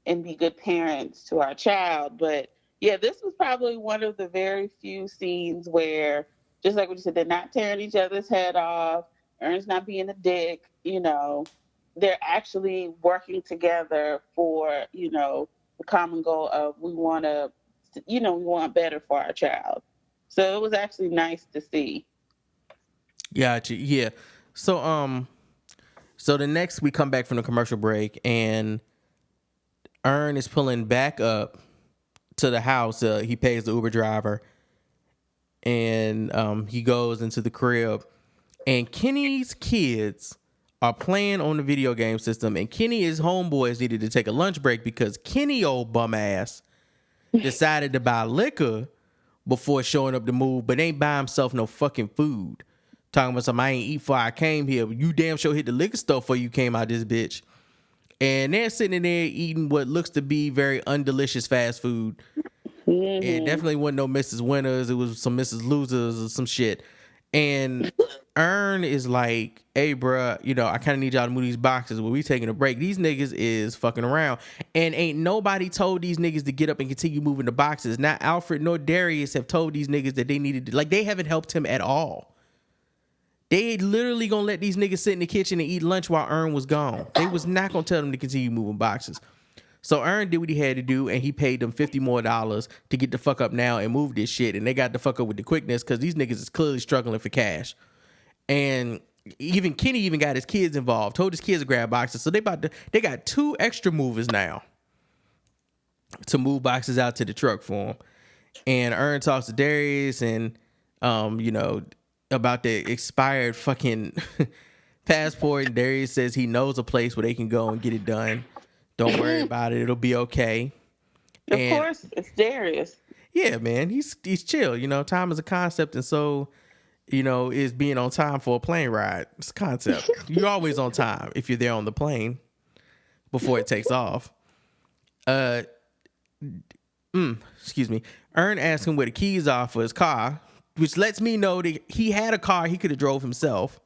and be good parents to our child. But yeah, this was probably one of the very few scenes where, just like what you said, they're not tearing each other's head off. Ern's not being a dick. They're actually working together for, the common goal of we want better for our child. So it was actually nice to see. Gotcha. Yeah. So the next we come back from the commercial break, and Ern is pulling back up to the house. He pays the Uber driver, and he goes into the crib, and Kenny's kids are playing on the video game system, and Kenny and his homeboys needed to take a lunch break because Kenny, old bum ass, decided to buy liquor before showing up to move, but ain't buy himself no fucking food. Talking about something, "I ain't eat before I came here." But you damn sure hit the liquor store before you came out this bitch. And they're sitting in there eating what looks to be very undelicious fast food. Mm-hmm. And definitely wasn't no Mrs. Winners. It was some Mrs. Losers or some shit. And Ern is like, "Hey, bruh, I kind of need y'all to move these boxes. When we taking a break, these niggas is fucking around." And ain't nobody told these niggas to get up and continue moving the boxes. Not Alfred nor Darius have told these niggas that they needed to, like, they haven't helped him at all. They literally gonna let these niggas sit in the kitchen and eat lunch while Ern was gone. They was not gonna tell them to continue moving boxes. So Ern did what he had to do, and he paid them $50 more to get the fuck up now and move this shit. And they got the fuck up with the quickness because these niggas is clearly struggling for cash. And even Kenny even got his kids involved, told his kids to grab boxes. So they got 2 extra movers now to move boxes out to the truck for him. And Ern talks to Darius and about the expired fucking passport, and Darius says he knows a place where they can go and get it done. Don't worry about it. It'll be okay. Of course, it's Darius. Yeah, man. He's chill. Time is a concept, and so, is being on time for a plane ride. It's a concept. You're always on time if you're there on the plane before it takes off. Excuse me. Ern asked him where the keys are for his car, which lets me know that he had a car he could have drove himself.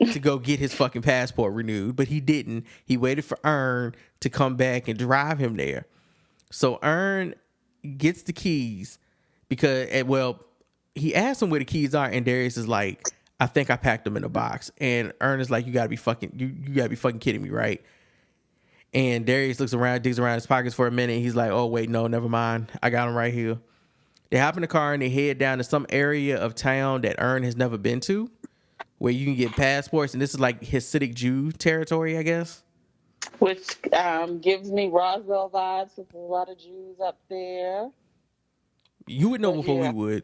to go get his fucking passport renewed, but he didn't. He waited for Earn to come back and drive him there. So Earn gets the keys because, he asked him where the keys are, and Darius is like, I think I packed them in a box. And Earn is like, you gotta be fucking kidding me, right? And Darius looks around, digs around his pockets for a minute. And he's like, oh wait, no, never mind. I got them right here. They hop in the car and they head down to some area of town that Earn has never been to, where you can get passports. And this is like Hasidic Jew territory, I guess. Which gives me Roswell vibes. There's a lot of Jews up there. You would know before we would.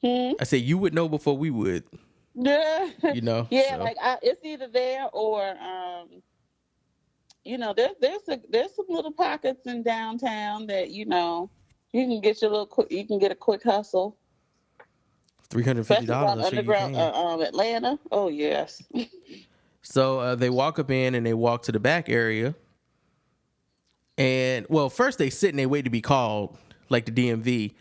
I said you would know before we would. Yeah. You know? Yeah, so. like it's either there or there's some little pockets in downtown that you can get you can get a quick hustle. $350. Underground Atlanta. Oh yes. So they walk up in and they walk to the back area. And first they sit and they wait to be called, like the DMV.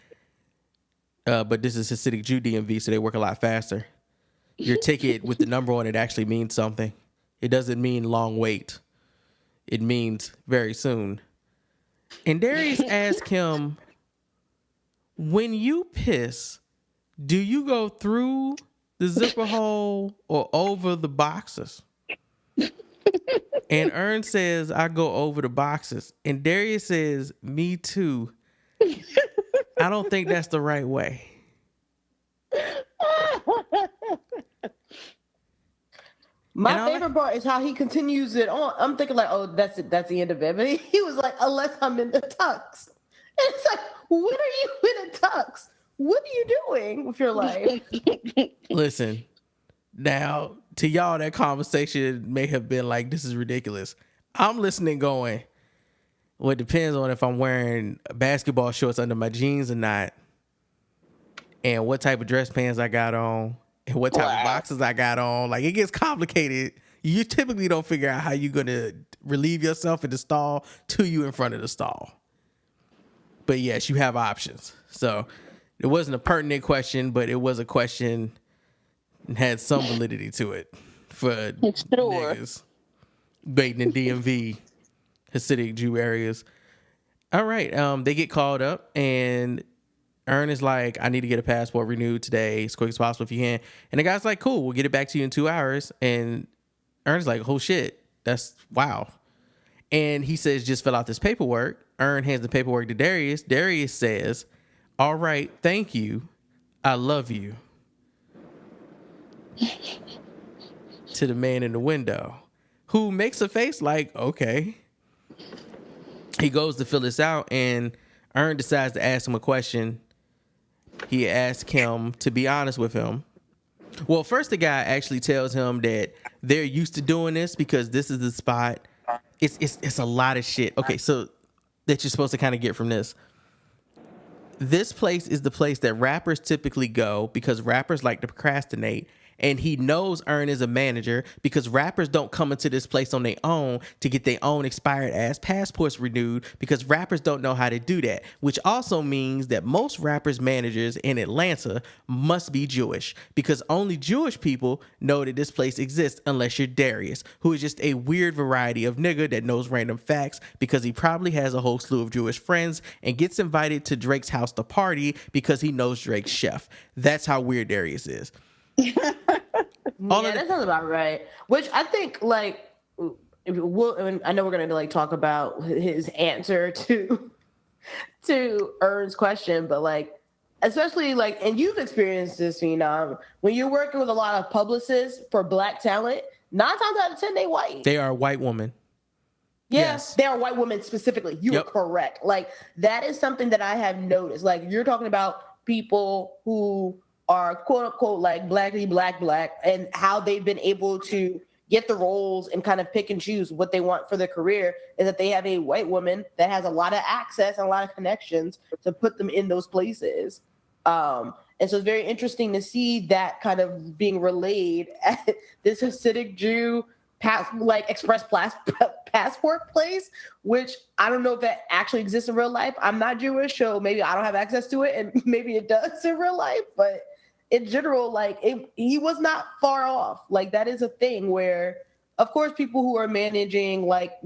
But this is Hasidic Jew DMV, so they work a lot faster. Your ticket with the number on it actually means something. It doesn't mean long wait. It means very soon. And Darius asked him, when you piss, do you go through the zipper hole or over the boxes? And Earn says, I go over the boxes. And Darius says, me too. I don't think that's the right way. My favorite part is how he continues it on. I'm thinking like, oh, that's it. That's the end of it. But he was like, unless I'm in the tux. And it's like, when are you in a tux? What are you doing with your life? Listen, now, to y'all, that conversation may have been like, this is ridiculous. I'm listening going, well, it depends on if I'm wearing basketball shorts under my jeans or not, and what type of dress pants I got on, and what type of boxes I got on. Like, it gets complicated. You typically don't figure out how you're going to relieve yourself in the stall till you in front of the stall. But yes, you have options. So it wasn't a pertinent question, but it was a question and had some validity to it for niggas baiting in DMV, Hasidic Jew areas. All right. They get called up and Earn is like, I need to get a passport renewed today as quick as possible if you can. And the guy's like, cool, we'll get it back to you in 2 hours. And Earn's like, oh shit, that's wow. And he says, just fill out this paperwork. Earn hands the paperwork to Darius. Darius says, all right, thank you. I love you. To the man in the window, who makes a face like, okay. He goes to fill this out, and Earn decides to ask him a question. He asks him to be honest with him. Well, first the guy actually tells him that they're used to doing this because this is the spot. It's a lot of shit. Okay, so that you're supposed to kind of get from this. This place is the place that rappers typically go because rappers like to procrastinate. And he knows Earn is a manager because rappers don't come into this place on their own to get their own expired ass passports renewed because rappers don't know how to do that, which also means that most rappers' managers in Atlanta must be Jewish because only Jewish people know that this place exists unless you're Darius, who is just a weird variety of nigga that knows random facts because he probably has a whole slew of Jewish friends and gets invited to Drake's house to party because he knows Drake's chef. That's how weird Darius is. That sounds about right. Which I think, like, I know we're gonna like talk about his answer to Earn's question, but like, especially like, and you've experienced this, when you're working with a lot of publicists for Black talent, 9 times out of 10 they white. They are a white woman. Yes, they are white women specifically. You are correct. Like, that is something that I have noticed. Like, you're talking about people who are quote unquote like black, and how they've been able to get the roles and kind of pick and choose what they want for their career is that they have a white woman that has a lot of access and a lot of connections to put them in those places. And so it's very interesting to see that kind of being relayed at this Hasidic Jew express passport place, which I don't know if that actually exists in real life. I'm not Jewish, so maybe I don't have access to it, and maybe it does in real life, but in general, like he was not far off. Like that is a thing where, of course, people who are managing like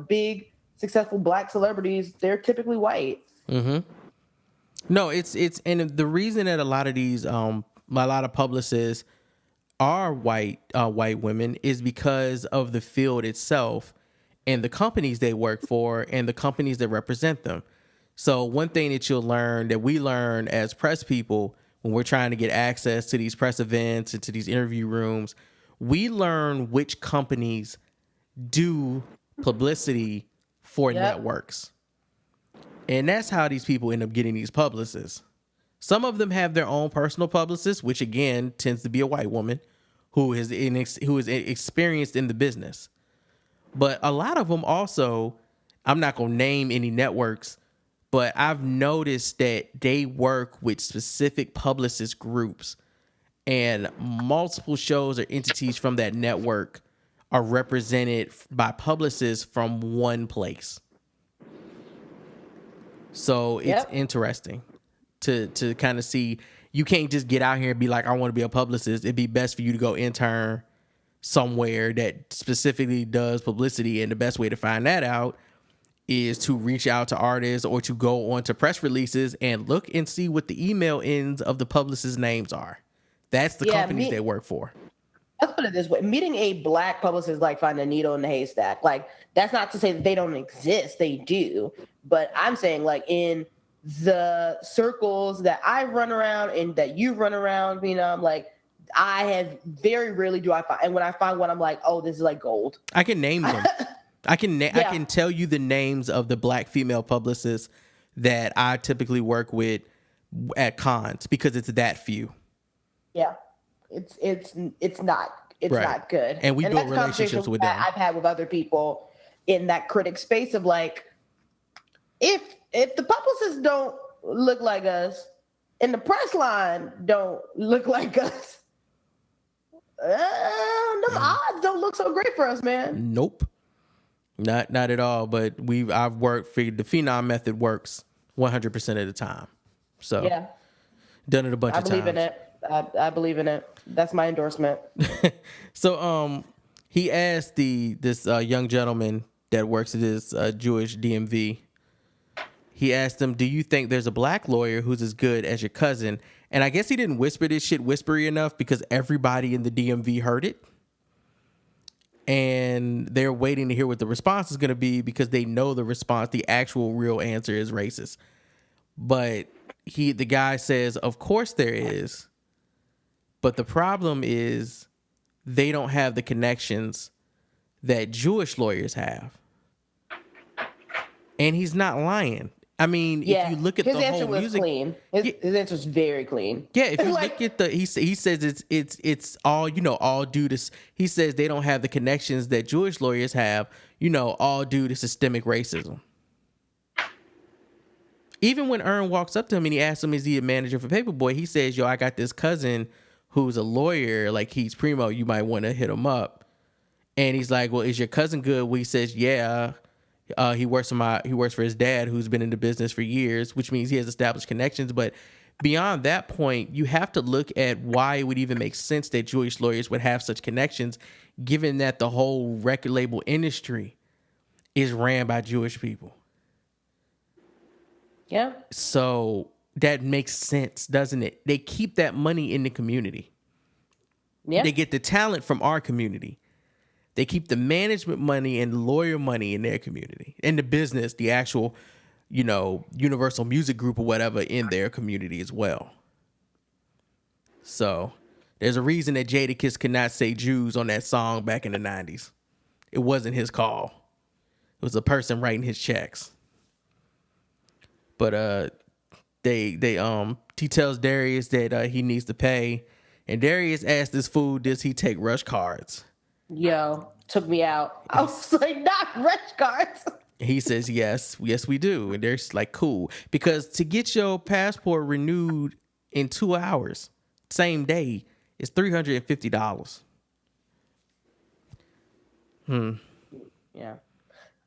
big successful Black celebrities, they're typically white. No, it's and the reason that a lot of these a lot of publicists are white women is because of the field itself and the companies they work for and the companies that represent them. So one thing that you'll learn, that we learn as press people when we're trying to get access to these press events and to these interview rooms, we learn which companies do publicity for networks. And that's how these people end up getting these publicists. Some of them have their own personal publicist, which again tends to be a white woman who is experienced in the business. But a lot of them also, I'm not going to name any networks, but I've noticed that they work with specific publicist groups, and multiple shows or entities from that network are represented by publicists from one place. So it's interesting to kind of see. You can't just get out here and be like, I want to be a publicist. It'd be best for you to go intern somewhere that specifically does publicity. And the best way to find that out is to reach out to artists or to go on to press releases and look and see what the email ends of the publicist's names are. That's the companies they work for. Let's put it this way. Meeting a Black publicist is like finding a needle in the haystack. Like, that's not to say that they don't exist. They do. But I'm saying, like, in the circles that I run around and that you run around, I'm like, I have very rarely do I find. And when I find one, I'm like, oh, this is like gold. I can name them. I can tell you the names of the Black female publicists that I typically work with at cons because it's that few. Yeah. It's not good. And we build relationships with them. I've had with other people in that critic space of like, if the publicists don't look like us and the press line don't look like us, them odds don't look so great for us, man. Nope. Not at all. But I've worked for the Phenom method works 100% of the time. So done it a bunch of times. I believe in it. I believe in it. That's my endorsement. So he asked this young gentleman that works at this Jewish DMV. He asked him, do you think there's a Black lawyer who's as good as your cousin? And I guess he didn't whisper this shit whispery enough because everybody in the DMV heard it. And they're waiting to hear what the response is going to be because they know the response, the actual real answer is racist. But the guy says, of course there is. But the problem is they don't have the connections that Jewish lawyers have. And he's not lying. I mean, if you look at the whole music, clean. His answer was very clean. Yeah, if you look at he says it's all all due to. He says they don't have the connections that Jewish lawyers have. All due to systemic racism. Even when Earn walks up to him and he asks him, "Is he a manager for Paperboy?" He says, "Yo, I got this cousin who's a lawyer. Like he's primo. You might want to hit him up." And he's like, "Well, is your cousin good?" Well, he says, "Yeah." He works for his dad, who's been in the business for years, which means he has established connections. But beyond that point, you have to look at why it would even make sense that Jewish lawyers would have such connections, given that the whole record label industry is ran by Jewish people. Yeah. So that makes sense, doesn't it? They keep that money in the community. Yeah. They get the talent from our community. They keep the management money and lawyer money in their community, and the business, the actual, Universal Music Group or whatever in their community as well. So there's a reason that Jadakiss could not say Jews on that song back in the 90s. It wasn't his call. It was a person writing his checks. But he tells Darius that he needs to pay, and Darius asks this fool, does he take rush cards? Yo, took me out. I was like, not rush cards. He says, yes, we do. And they're like, cool. Because to get your passport renewed in 2 hours, same day, is $350. Yeah.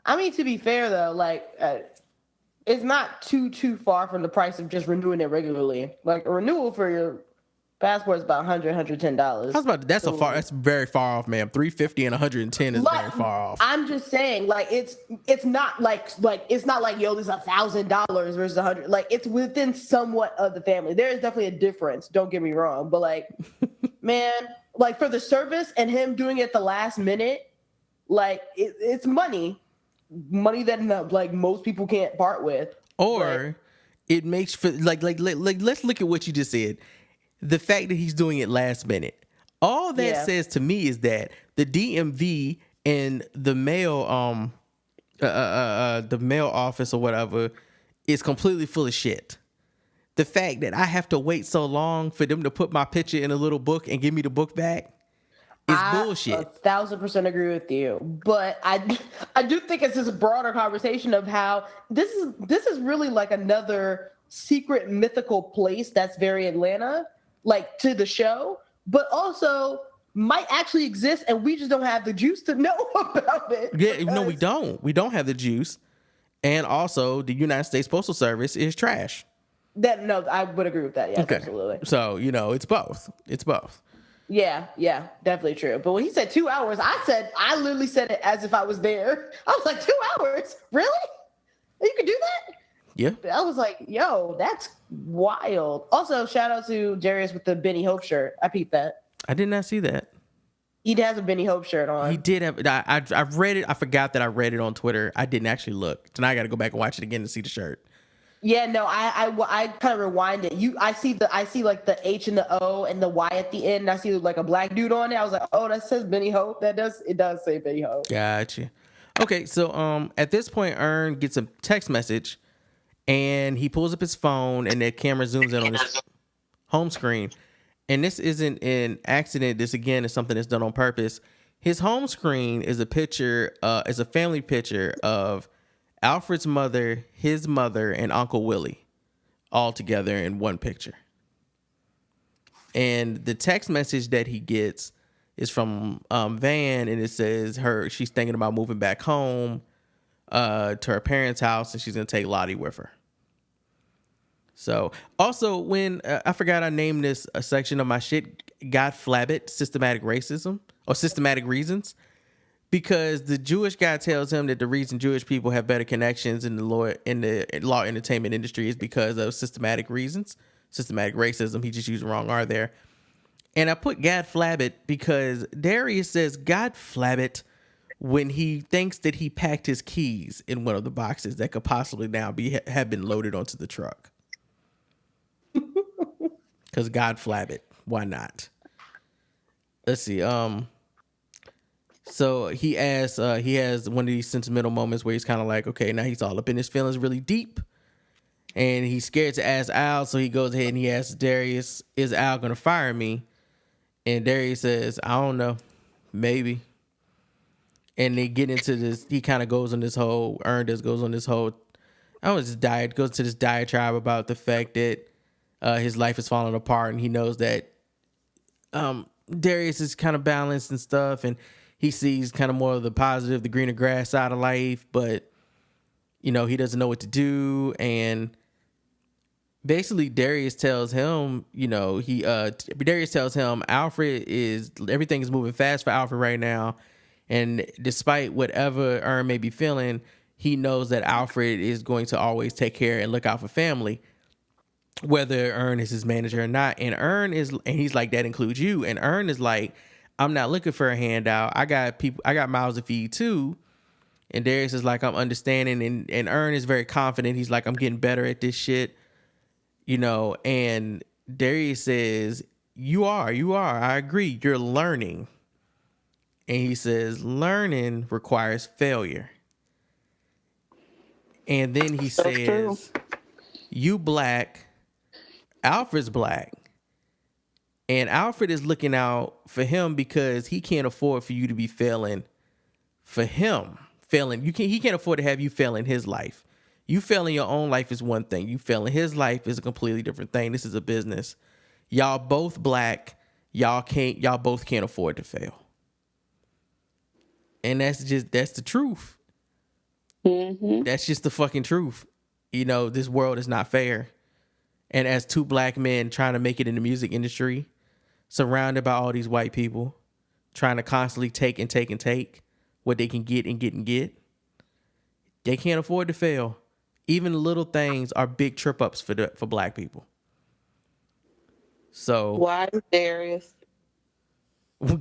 I mean, to be fair, though, like, it's not too far from the price of just renewing it regularly. Like a renewal for your passport is about $110. I was about to, that's very far off, ma'am. 350 and 110 is very far off. I'm just saying, like it's not like it's not like, yo, this is $1,000 versus 100. Like it's within somewhat of the family. There is definitely a difference. Don't get me wrong, but like, man, like for the service and him doing it at the last minute, like it's money that like most people can't part with. Or it makes for like let's look at what you just said. The fact that he's doing it last minute. All that says to me is that the DMV and the mail the mail office or whatever is completely full of shit. The fact that I have to wait so long for them to put my picture in a little book and give me the book back is bullshit. 1,000% agree with you, but I do think it's this broader conversation of how this is really like another secret mythical place that's very Atlanta, like to the show, but also might actually exist, and we just don't have the juice to know about it. Yeah, no, we don't. We don't have the juice, and also the United States Postal Service is trash. I would agree with that. Yeah, okay. Absolutely. So it's both. It's both. Yeah, definitely true. But when he said 2 hours, I literally said it as if I was there. I was like, 2 hours? Really? You could do that? Yeah. I was like, yo, that's wild. Also, shout out to Darius with the Benny Hope shirt. I peeped that. I did not see that. He has a Benny Hope shirt on. He did have. I read it. I forgot that I read it on Twitter. I didn't actually look. So now I got to go back and watch it again to see the shirt. Yeah, no, I kind of rewind it. I see like the H and the O and the Y at the end. And I see like a black dude on it. I was like, oh, that says Benny Hope. It does say Benny Hope. Gotcha. Okay, so at this point, Earn gets a text message, and he pulls up his phone, and the camera zooms in on his home screen. And this isn't an accident. This again is something that's done on purpose. His home screen is a picture, is a family picture of Alfred's mother, his mother, and Uncle Willie all together in one picture. And the text message that he gets is from Van, and it says she's thinking about moving back home to her parents' house, and she's gonna take Lottie with her. So also when I forgot I named this a section of my shit, God Flabbit, systematic racism or systematic reasons. Because the Jewish guy tells him that the reason Jewish people have better connections in the law entertainment industry is because of systematic reasons, systematic racism. He just used the wrong R there. And I put God Flabbit because Darius says God Flabbit when he thinks that he packed his keys in one of the boxes that could possibly now have been loaded onto the truck. Because God Flabbit, why not? Let's see. So he has one of these sentimental moments where he's kind of like, okay, now he's all up in his feelings really deep. And he's scared to ask Al, so he goes ahead and he asks Darius, is Al going to fire me? And Darius says, I don't know, maybe. And they get into this, he kind of goes on this whole, goes to this diatribe about the fact that his life is falling apart, and he knows that Darius is kind of balanced and stuff, and he sees kind of more of the positive, the greener grass side of life, but he doesn't know what to do. And basically Darius tells him, Darius tells him everything is moving fast for Alfred right now, and despite whatever Earn may be feeling, he knows that Alfred is going to always take care and look out for family, whether Earn is his manager or not. And he's like, that includes you. And Earn is like, I'm not looking for a handout. I got mouths to feed too. And Darius is like, I'm understanding. And Earn is very confident. He's like, I'm getting better at this shit. And Darius says, you are. I agree. You're learning. And he says, learning requires failure. And then he says, you black, Alfred's black. And Alfred is looking out for him because he can't afford for you to be failing for him. He can't afford to have you fail in his life. You fail in your own life is one thing. You fail in his life is a completely different thing. This is a business. Y'all both black. Y'all both can't afford to fail. And that's the truth. Mm-hmm. That's just the fucking truth. this world is not fair. And as two black men trying to make it in the music industry, surrounded by all these white people, trying to constantly take and take and take what they can get and get and get, they can't afford to fail. Even little things are big trip ups for black people. So Wise Darius.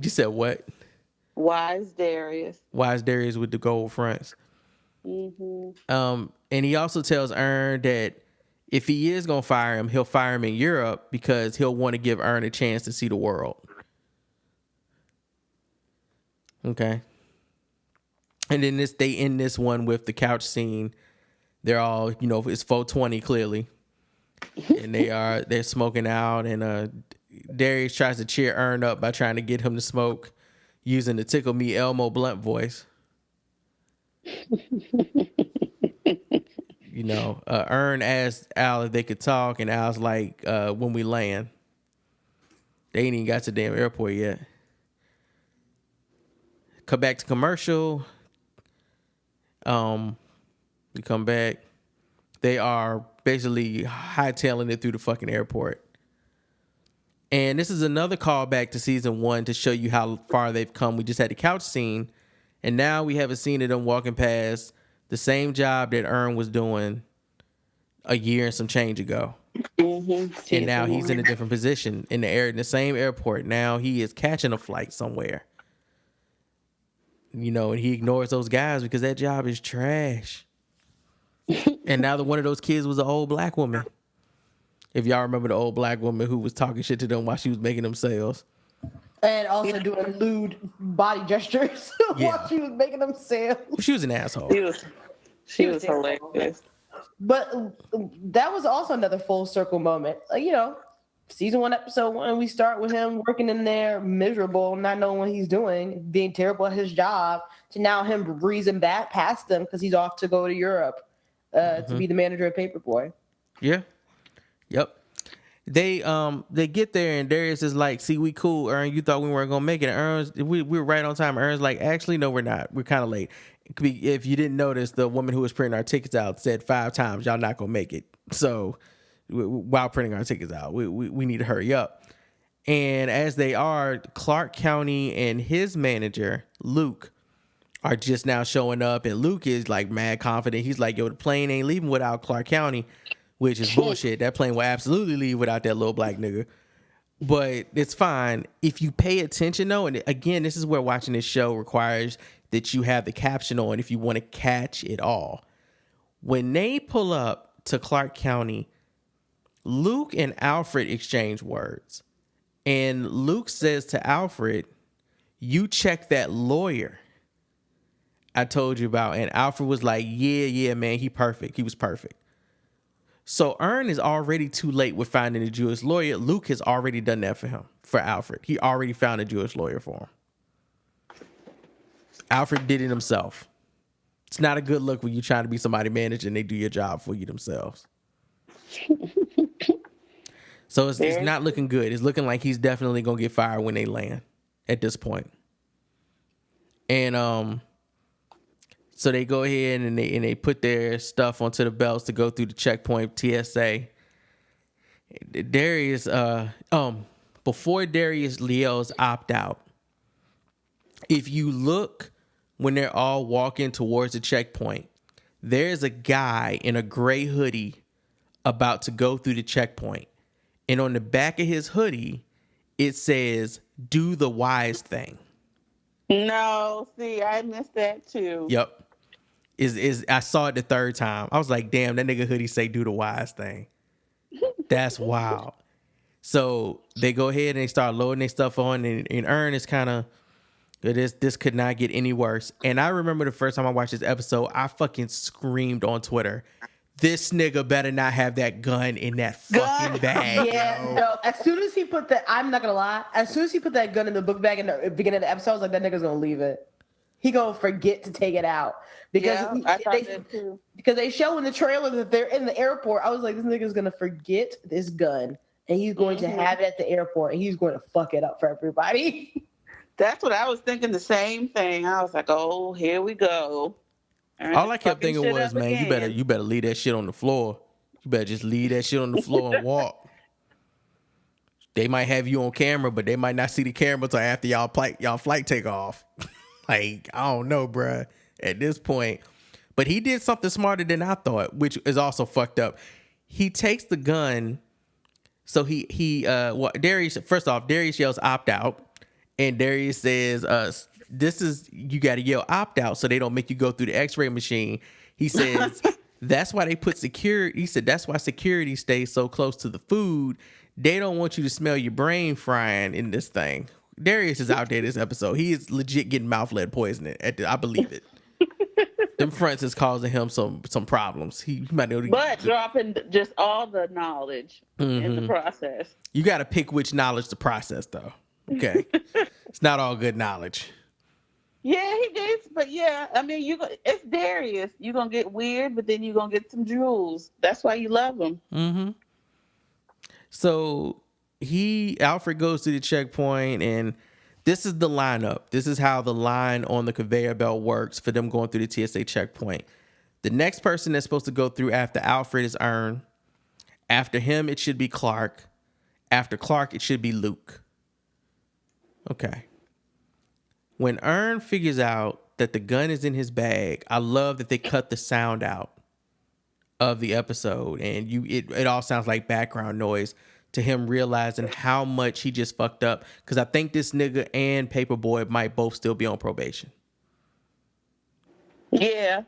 you said what? Wise Darius. Wise Darius with the gold fronts. And he also tells Ern that if he is gonna fire him, he'll fire him in Europe because he'll want to give Ern a chance to see the world. Okay. And then they end this one with the couch scene. They're all, it's 420 clearly. And they're smoking out, and Darius tries to cheer Ern up by trying to get him to smoke using the Tickle Me Elmo Blunt voice. Ern asked Al if they could talk, and Al's like, when we land. They ain't even got to the damn airport yet. Come back to commercial. We come back. They are basically hightailing it through the fucking airport. And this is another callback to season 1 to show you how far they've come. We just had the couch scene, and now we have a scene of them walking past the same job that Ern was doing a year and some change ago. And now he's in a different position in the same airport. Now he is catching a flight somewhere. And he ignores those guys because that job is trash. And now one of those kids was an old black woman. If y'all remember the old black woman who was talking shit to them while she was making them sales. And also doing lewd body gestures while she was making them sales. She was an asshole. She was hilarious. But that was also another full circle moment. Season 1, episode 1, we start with him working in there, miserable, not knowing what he's doing, being terrible at his job, to now him breezing back past them because he's off to go to Europe to be the manager of Paperboy. Yeah. Yep. They get there, and Darius is like, see, we cool, Ern. You thought we weren't going to make it. Ern's, we were right on time. Ern's like, actually, no, we're not. We're kind of late. If you didn't notice, the woman who was printing our tickets out said 5 times, y'all not going to make it. So while printing our tickets out, we need to hurry up. And as they are, Clark County and his manager, Luke, are just now showing up. And Luke is like mad confident. He's like, yo, the plane ain't leaving without Clark County, which is bullshit. That plane will absolutely leave without that little black nigga. But it's fine. If you pay attention, though, and again, this is where watching this show requires that you have the caption on if you want to catch it all. When they pull up to Clark County, Luke and Alfred exchange words. And Luke says to Alfred, you check that lawyer I told you about. And Alfred was like, yeah, man, he perfect. He was perfect. So Ern is already too late with finding a Jewish lawyer. Luke has already done that for him, for Alfred. He already found a Jewish lawyer for him. Alfred did it himself. It's not a good look when you're trying to be somebody manager and they do your job for you themselves. So it's not looking good. It's looking like he's definitely going to get fired when they land at this point. And so they go ahead and they put their stuff onto the belts to go through the checkpoint TSA. Darius, before Darius Leo's opt out, if you look when they're all walking towards the checkpoint, there's a guy in a gray hoodie about to go through the checkpoint. And on the back of his hoodie, it says, do the wise thing. No, see, I missed that too. Yep. I saw it the 3rd time. I was like, damn, that nigga hoodie say do the wise thing. That's wild. So they go ahead and they start loading their stuff on, and Ern is kind of, this could not get any worse. And I remember the first time I watched this episode, I fucking screamed on Twitter, this nigga better not have that gun in that fucking bag. Yeah, no. As soon as he put that, I'm not gonna lie. As soon as he put that gun in the book bag in the beginning of the episode, I was like, that nigga's gonna leave it. He gonna forget to take it out because I thought that too. Because they show in the trailer that they're in the airport. I was like, this nigga's gonna forget this gun and he's going to have it at the airport and he's going to fuck it up for everybody. That's what I was thinking. The same thing. I was like, oh, here we go. All I kept Fucking thinking shit was, up man, again. you better leave that shit on the floor. You better just leave that shit on the floor and walk. They might have you on camera, but they might not see the camera until after y'all flight take off. Like, I don't know, bruh, at this point. But he did something smarter than I thought, which is also fucked up. He takes the gun. So Darius, first off, Darius yells opt out. And Darius says, you got to yell opt out so they don't make you go through the x-ray machine. He says, that's why they put security. He said, that's why security stays so close to the food. They don't want you to smell your brain frying in this thing. Darius is out there this episode. He is legit getting mouth lead poisoning. I believe it. Them fronts is causing him some problems. He might be able to, but dropping just all the knowledge in the process. You got to pick which knowledge to process, though. Okay. It's not all good knowledge. Yeah, he did. But yeah, I mean, it's Darius. You're going to get weird, but then you're going to get some jewels. That's why you love him. Mm-hmm. So Alfred goes to the checkpoint, and this is the lineup. This is how the line on the conveyor belt works for them going through the TSA checkpoint. The next person that's supposed to go through after Alfred is Ern. After him, it should be Clark. After Clark, it should be Luke. Okay. When Ern figures out that the gun is in his bag, I love that they cut the sound out of the episode, and it all sounds like background noise to him realizing how much he just fucked up. Because I think this nigga and Paperboy might both still be on probation. Yeah,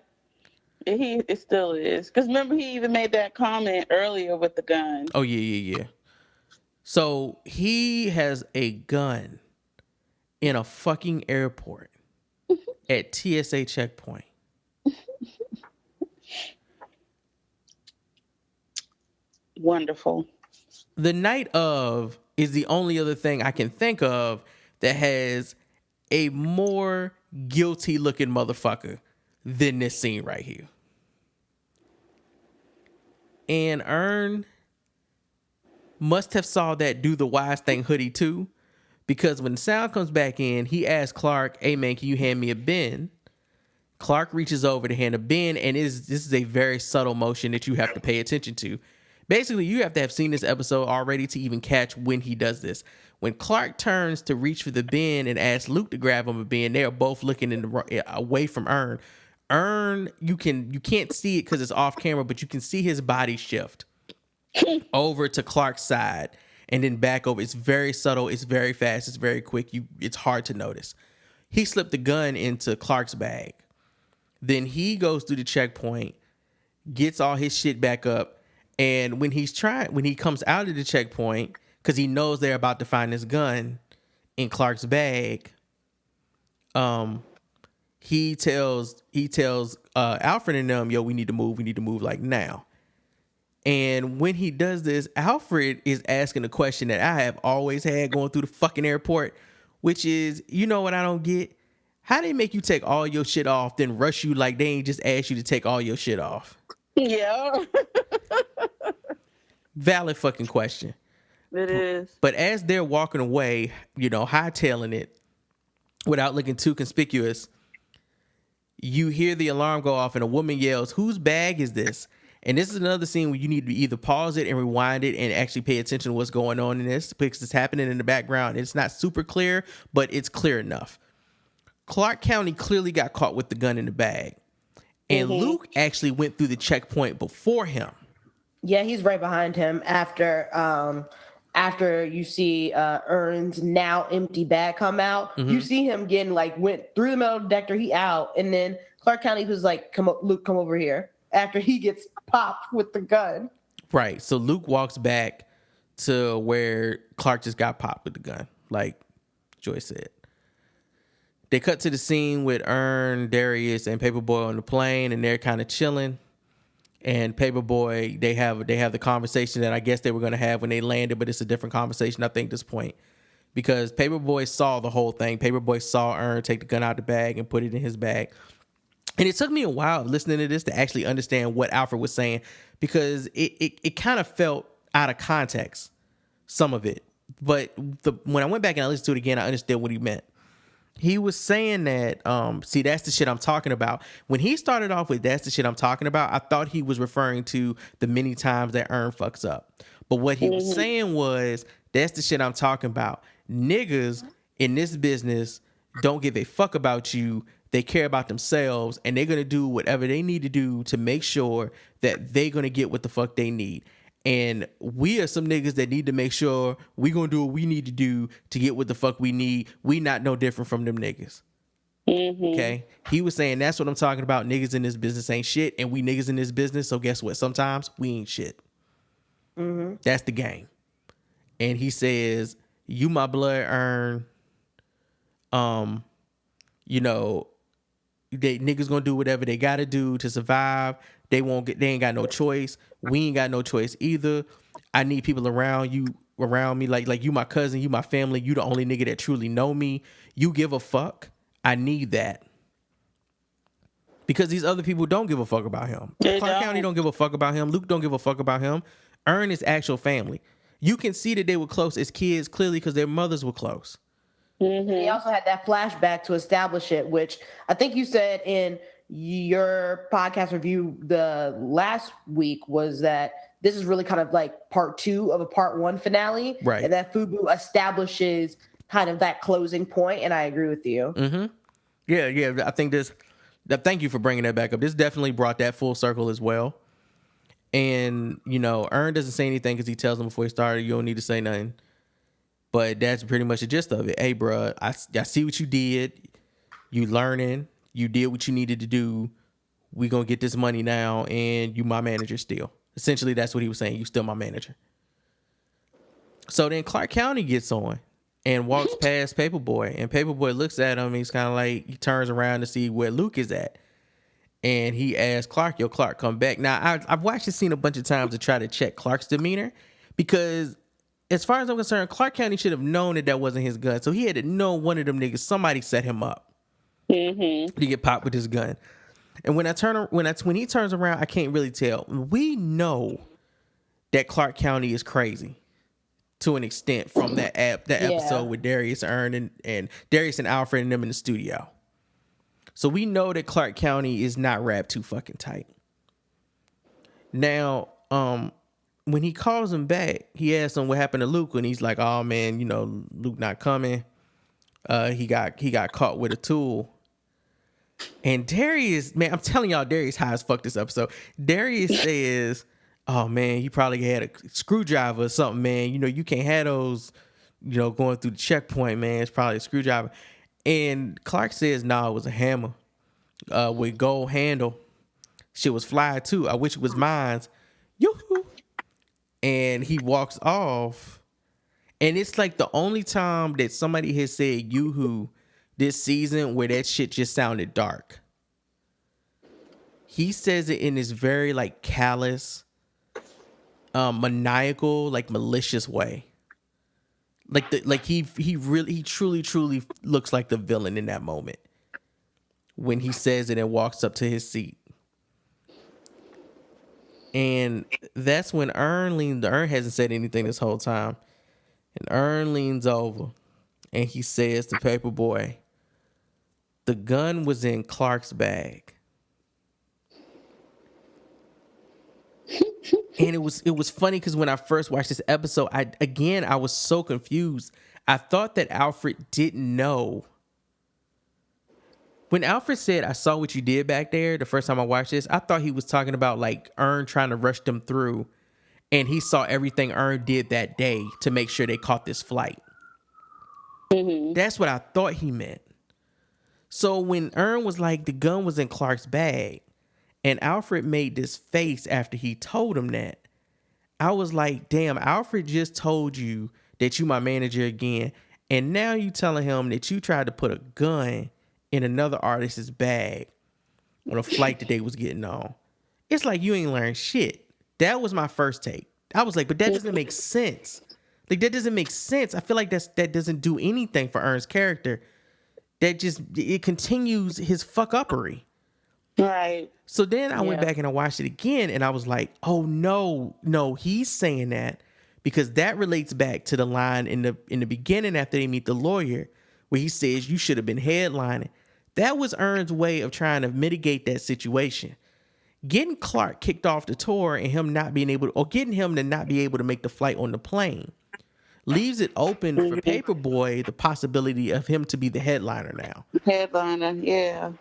it still is. Because remember, he even made that comment earlier with the gun. Oh, yeah. So he has a gun in a fucking airport at TSA checkpoint. Wonderful. The night of is the only other thing I can think of that has a more guilty looking motherfucker than this scene right here. And Ern must have saw that do the wise thing hoodie too, because when the sound comes back in, he asks Clark, hey man, can you hand me a bin? Clark reaches over to hand a bin, and this is a very subtle motion that you have to pay attention to. Basically, you have to have seen this episode already to even catch when he does this. When Clark turns to reach for the bin and asks Luke to grab him a bin, they are both looking away from Ern. Ern, you can't see it because it's off camera, but you can see his body shift over to Clark's side and then back over. It's very subtle. It's very fast. It's very quick. It's hard to notice. He slipped the gun into Clark's bag. Then he goes through the checkpoint, gets all his shit back up. And when he comes out of the checkpoint, because he knows they're about to find this gun in Clark's bag, he tells Alfred and them, yo, we need to move like now. And when he does this, Alfred is asking a question that I have always had going through the fucking airport, which is, you know what I don't get? How they make you take all your shit off, then rush you like they ain't just asked you to take all your shit off? Yeah. Valid fucking question. It is. But as they're walking away, hightailing it without looking too conspicuous, you hear the alarm go off and a woman yells, whose bag is this? And this is another scene where you need to either pause it and rewind it and actually pay attention to what's going on in this, because it's happening in the background. It's not super clear, but it's clear enough. Clark County clearly got caught with the gun in the bag. And Luke actually went through the checkpoint before him. Yeah, he's right behind him after you see Ern's now empty bag come out. Mm-hmm. You see him getting went through the metal detector, he out, and then Clark County was like, Luke, come over here, after he gets popped with the gun. Right. So Luke walks back to where Clark just got popped with the gun, like Joy said. They cut to the scene with Ern, Darius, and Paperboy on the plane, and they're kind of chilling. And Paperboy, they have the conversation that I guess they were going to have when they landed, but it's a different conversation, I think, at this point. Because Paperboy saw the whole thing. Paperboy saw Ern take the gun out of the bag and put it in his bag. And it took me a while listening to this to actually understand what Alfred was saying, because it kind of felt out of context, some of it. But when I went back and I listened to it again, I understood what he meant. He was saying that, see, that's the shit I'm talking about. When he started off with that's the shit I'm talking about, I thought he was referring to the many times that Earn fucks up. But what he was saying was, that's the shit I'm talking about. Niggas in this business don't give a fuck about you. They care about themselves, and they're going to do whatever they need to do to make sure that they're going to get what the fuck they need. And we are some niggas that need to make sure we gonna do what we need to do to get what the fuck we need. We not no different from them niggas. Okay? He was saying that's what I'm talking about. Niggas in this business ain't shit, and we niggas in this business, so guess what? Sometimes we ain't shit. That's the game. And he says, you my blood earn, you know, they niggas gonna do whatever they gotta do to survive. They ain't got no choice. We ain't got no choice either. I need people around me, like you my cousin, you my family, you the only nigga that truly know me. You give a fuck. I need that. Because these other people don't give a fuck about him. Clark County don't give a fuck about him. Luke don't give a fuck about him. Earn is actual family. You can see that they were close as kids, clearly, because their mothers were close. He also had that flashback to establish it, which I think you said in your podcast review the last week, was that this is really kind of like part 2 of a part 1 finale. Right. And that Fubu establishes kind of that closing point, and I agree with you. Yeah. I think thank you for bringing that back up. This definitely brought that full circle as well. And, you know, Earn doesn't say anything because he tells him before he started, you don't need to say nothing. But that's pretty much the gist of it. Hey, bro, I see what you did. You learning. You did what you needed to do. We gonna get this money now, and you my manager still. Essentially, that's what he was saying. You still my manager. So then Clark County gets on and walks past Paperboy, and Paperboy looks at him. And he's kind of like, he turns around to see where Luke is at, and he asks Clark, "Yo, Clark, come back." Now I've watched this scene a bunch of times to try to check Clark's demeanor, because as far as I'm concerned, Clark County should have known that wasn't his gun. So he had to know one of them niggas, somebody set him up to get popped with his gun. And when he turns around, I can't really tell. We know that Clark County is crazy to an extent from that episode with Darius Earn and Darius and Alfred and them in the studio. So we know that Clark County is not wrapped too fucking tight. Now, when he calls him back, he asks him what happened to Luke, and he's like, "Oh man, you know, Luke not coming. He got caught with a tool." And Darius, man, I'm telling y'all, Darius high as fuck this episode. Darius says, "Oh man, he probably had a screwdriver or something, man. You know, you can't have those, you know, going through the checkpoint, man. It's probably a screwdriver." And Clark says, "Nah, it was a hammer with gold handle. Shit was fly too. I wish it was mine. Yoo-hoo." And he walks off. And it's like the only time that somebody has said yoo-hoo this season where that shit just sounded dark. He says it in this very like callous, maniacal, like malicious way. Like he truly looks like the villain in that moment when he says it and walks up to his seat. And that's when Earn hasn't said anything this whole time. And Earn leans over and he says to Paperboy, "The gun was in Clark's bag." And it was funny because when I first watched this episode, I was so confused. I thought that Alfred didn't know. When Alfred said, "I saw what you did back there," the first time I watched this, I thought he was talking about like Earn trying to rush them through, and he saw everything Earn did that day to make sure they caught this flight. That's what I thought he meant. So when Earn was like, the gun was in Clark's bag, and Alfred made this face after he told him that, I was like, damn, Alfred just told you that you my manager again, and now you telling him that you tried to put a gun in another artist's bag on a flight that they was getting on. It's like you ain't learned shit. That was my first take. I was like, but that doesn't make sense. Like, that doesn't make sense. I feel like that doesn't do anything for Earn's character. It continues his fuck-uppery. Right. So then I went back and I watched it again, and I was like, oh no, he's saying that because that relates back to the line in the beginning after they meet the lawyer where he says you should have been headlining. That was Earn's way of trying to mitigate that situation. Getting Clark kicked off the tour and him not being able to, or getting him to not be able to make the flight on the plane leaves it open for Paperboy the possibility of him to be the headliner now. Headliner, yeah.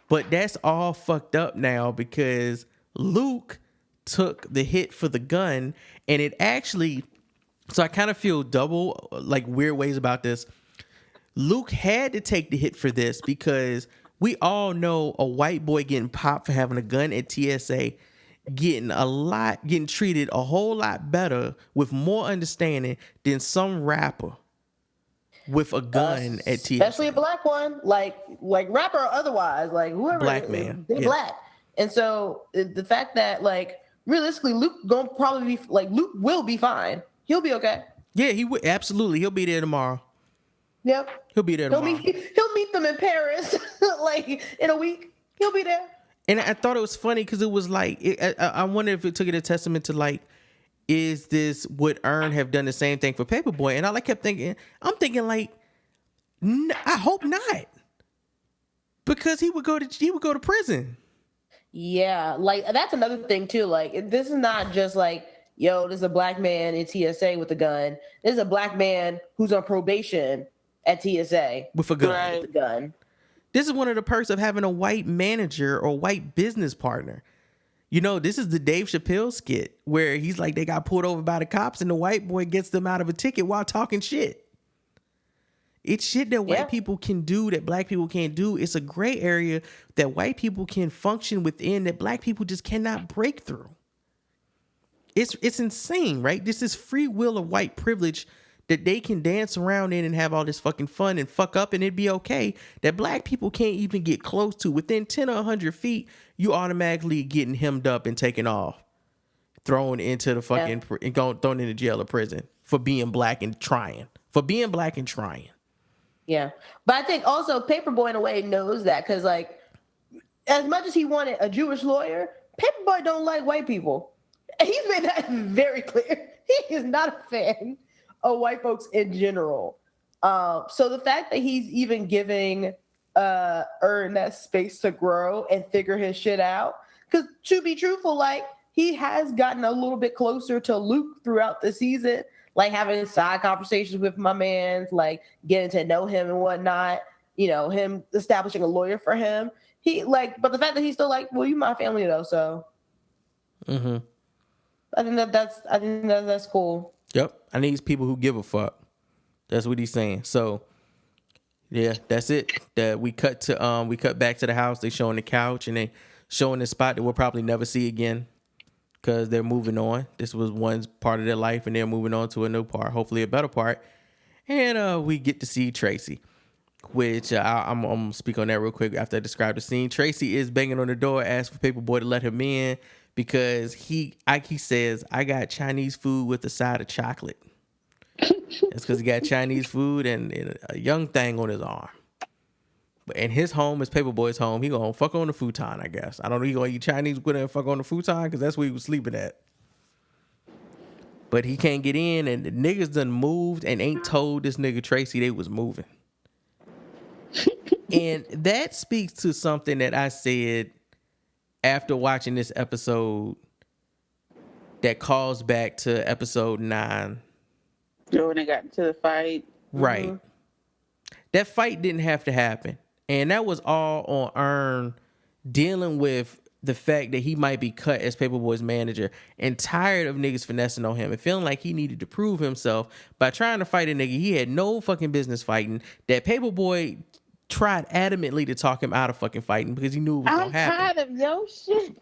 But that's all fucked up now because Luke took the hit for the gun, and it actually, so I kind of feel double, like weird ways about this. Luke had to take the hit for this because we all know a white boy getting popped for having a gun at TSA getting treated a whole lot better with more understanding than some rapper with a gun at TSA. Especially a black one, like rapper or otherwise, like whoever. Black man. They black. And so the fact that like realistically Luke gonna probably be like, Luke will be fine. He'll be okay. Yeah, he would absolutely. He'll be there tomorrow. Yep. He'll be there tomorrow. He'll meet them in Paris like in a week. He'll be there. And I thought it was funny because it was like, I wonder if it took it a testament to like, is this, would Earn have done the same thing for Paperboy? And all I kept thinking, I'm thinking like, I hope not, because he would go to prison. Yeah, like that's another thing too. Like this is not just like, yo, there's a black man in TSA with a gun. There's a black man who's on probation at TSA with a gun. Right. With a gun. This is one of the perks of having a white manager or white business partner. You know, this is the Dave Chappelle skit where he's like, they got pulled over by the cops and the white boy gets them out of a ticket while talking shit. It's shit that white people can do that black people can't do. It's a gray area that white people can function within that black people just cannot break through. It's insane, right? This is free will of white privilege that they can dance around in and have all this fucking fun and fuck up and it'd be okay, that black people can't even get close to. Within 10 or 100 feet, you automatically getting hemmed up and taken off, thrown into the fucking, and thrown into jail or prison for being black and trying. Yeah. But I think also Paperboy in a way knows that because like, as much as he wanted a Jewish lawyer, Paperboy don't like white people. And he's made that very clear. He is not a fan of white folks in general. So the fact that he's even giving Earn that space to grow and figure his shit out, because to be truthful, like he has gotten a little bit closer to Luke throughout the season, like having side conversations with my man, like getting to know him and whatnot, you know, him establishing a lawyer for him. But the fact that he's still like, well, you my family though, so I think that's cool. Yep. I need people who give a fuck. That's what he's saying. So yeah, that's it. That we cut back to the house. They showing the couch and they showing the spot that we'll probably never see again because they're moving on. This was one part of their life and they're moving on to a new part, hopefully a better part. And we get to see Tracy, which I'm going to speak on that real quick after I describe the scene. Tracy is banging on the door, asking for Paperboy to let him in because he says, I got Chinese food with a side of chocolate. That's because he got Chinese food and a young thing on his arm. And his home is Paperboy's home. He gonna fuck on the futon, I guess. I don't know. He gonna eat Chinese with him and fuck on the futon because that's where he was sleeping at. But he can't get in, and the niggas done moved and ain't told this nigga Tracy they was moving. And that speaks to something that I said after watching this episode that calls back to episode 9. When they got into the fight. Right. Mm-hmm. That fight didn't have to happen. And that was all on Earn dealing with the fact that he might be cut as Paperboy's manager and tired of niggas finessing on him and feeling like he needed to prove himself by trying to fight a nigga he had no fucking business fighting, that Paperboy tried adamantly to talk him out of fucking fighting because he knew it was going to happen. I'm tired of your shit.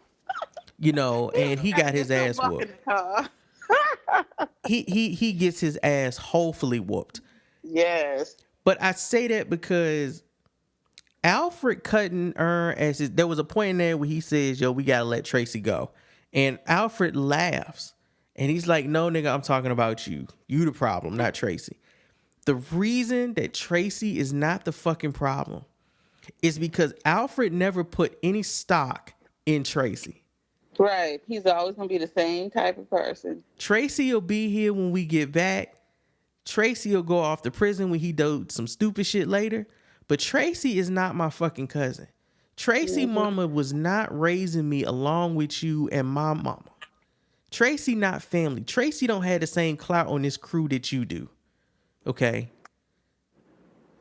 You know, and he got his ass whooped. He gets his ass hopefully whooped. Yes. But I say that because Alfred cutting Earn there was a point in there where he says, yo, we gotta let Tracy go. And Alfred laughs. And he's like, no, nigga, I'm talking about you. You the problem, not Tracy. The reason that Tracy is not the fucking problem is because Alfred never put any stock in Tracy. Right. He's always going to be the same type of person. Tracy will be here when we get back. Tracy will go off to prison when he do some stupid shit later. But Tracy is not my fucking cousin. Tracy mama was not raising me along with you and my mama. Tracy not family. Tracy don't have the same clout on this crew that you do. Okay?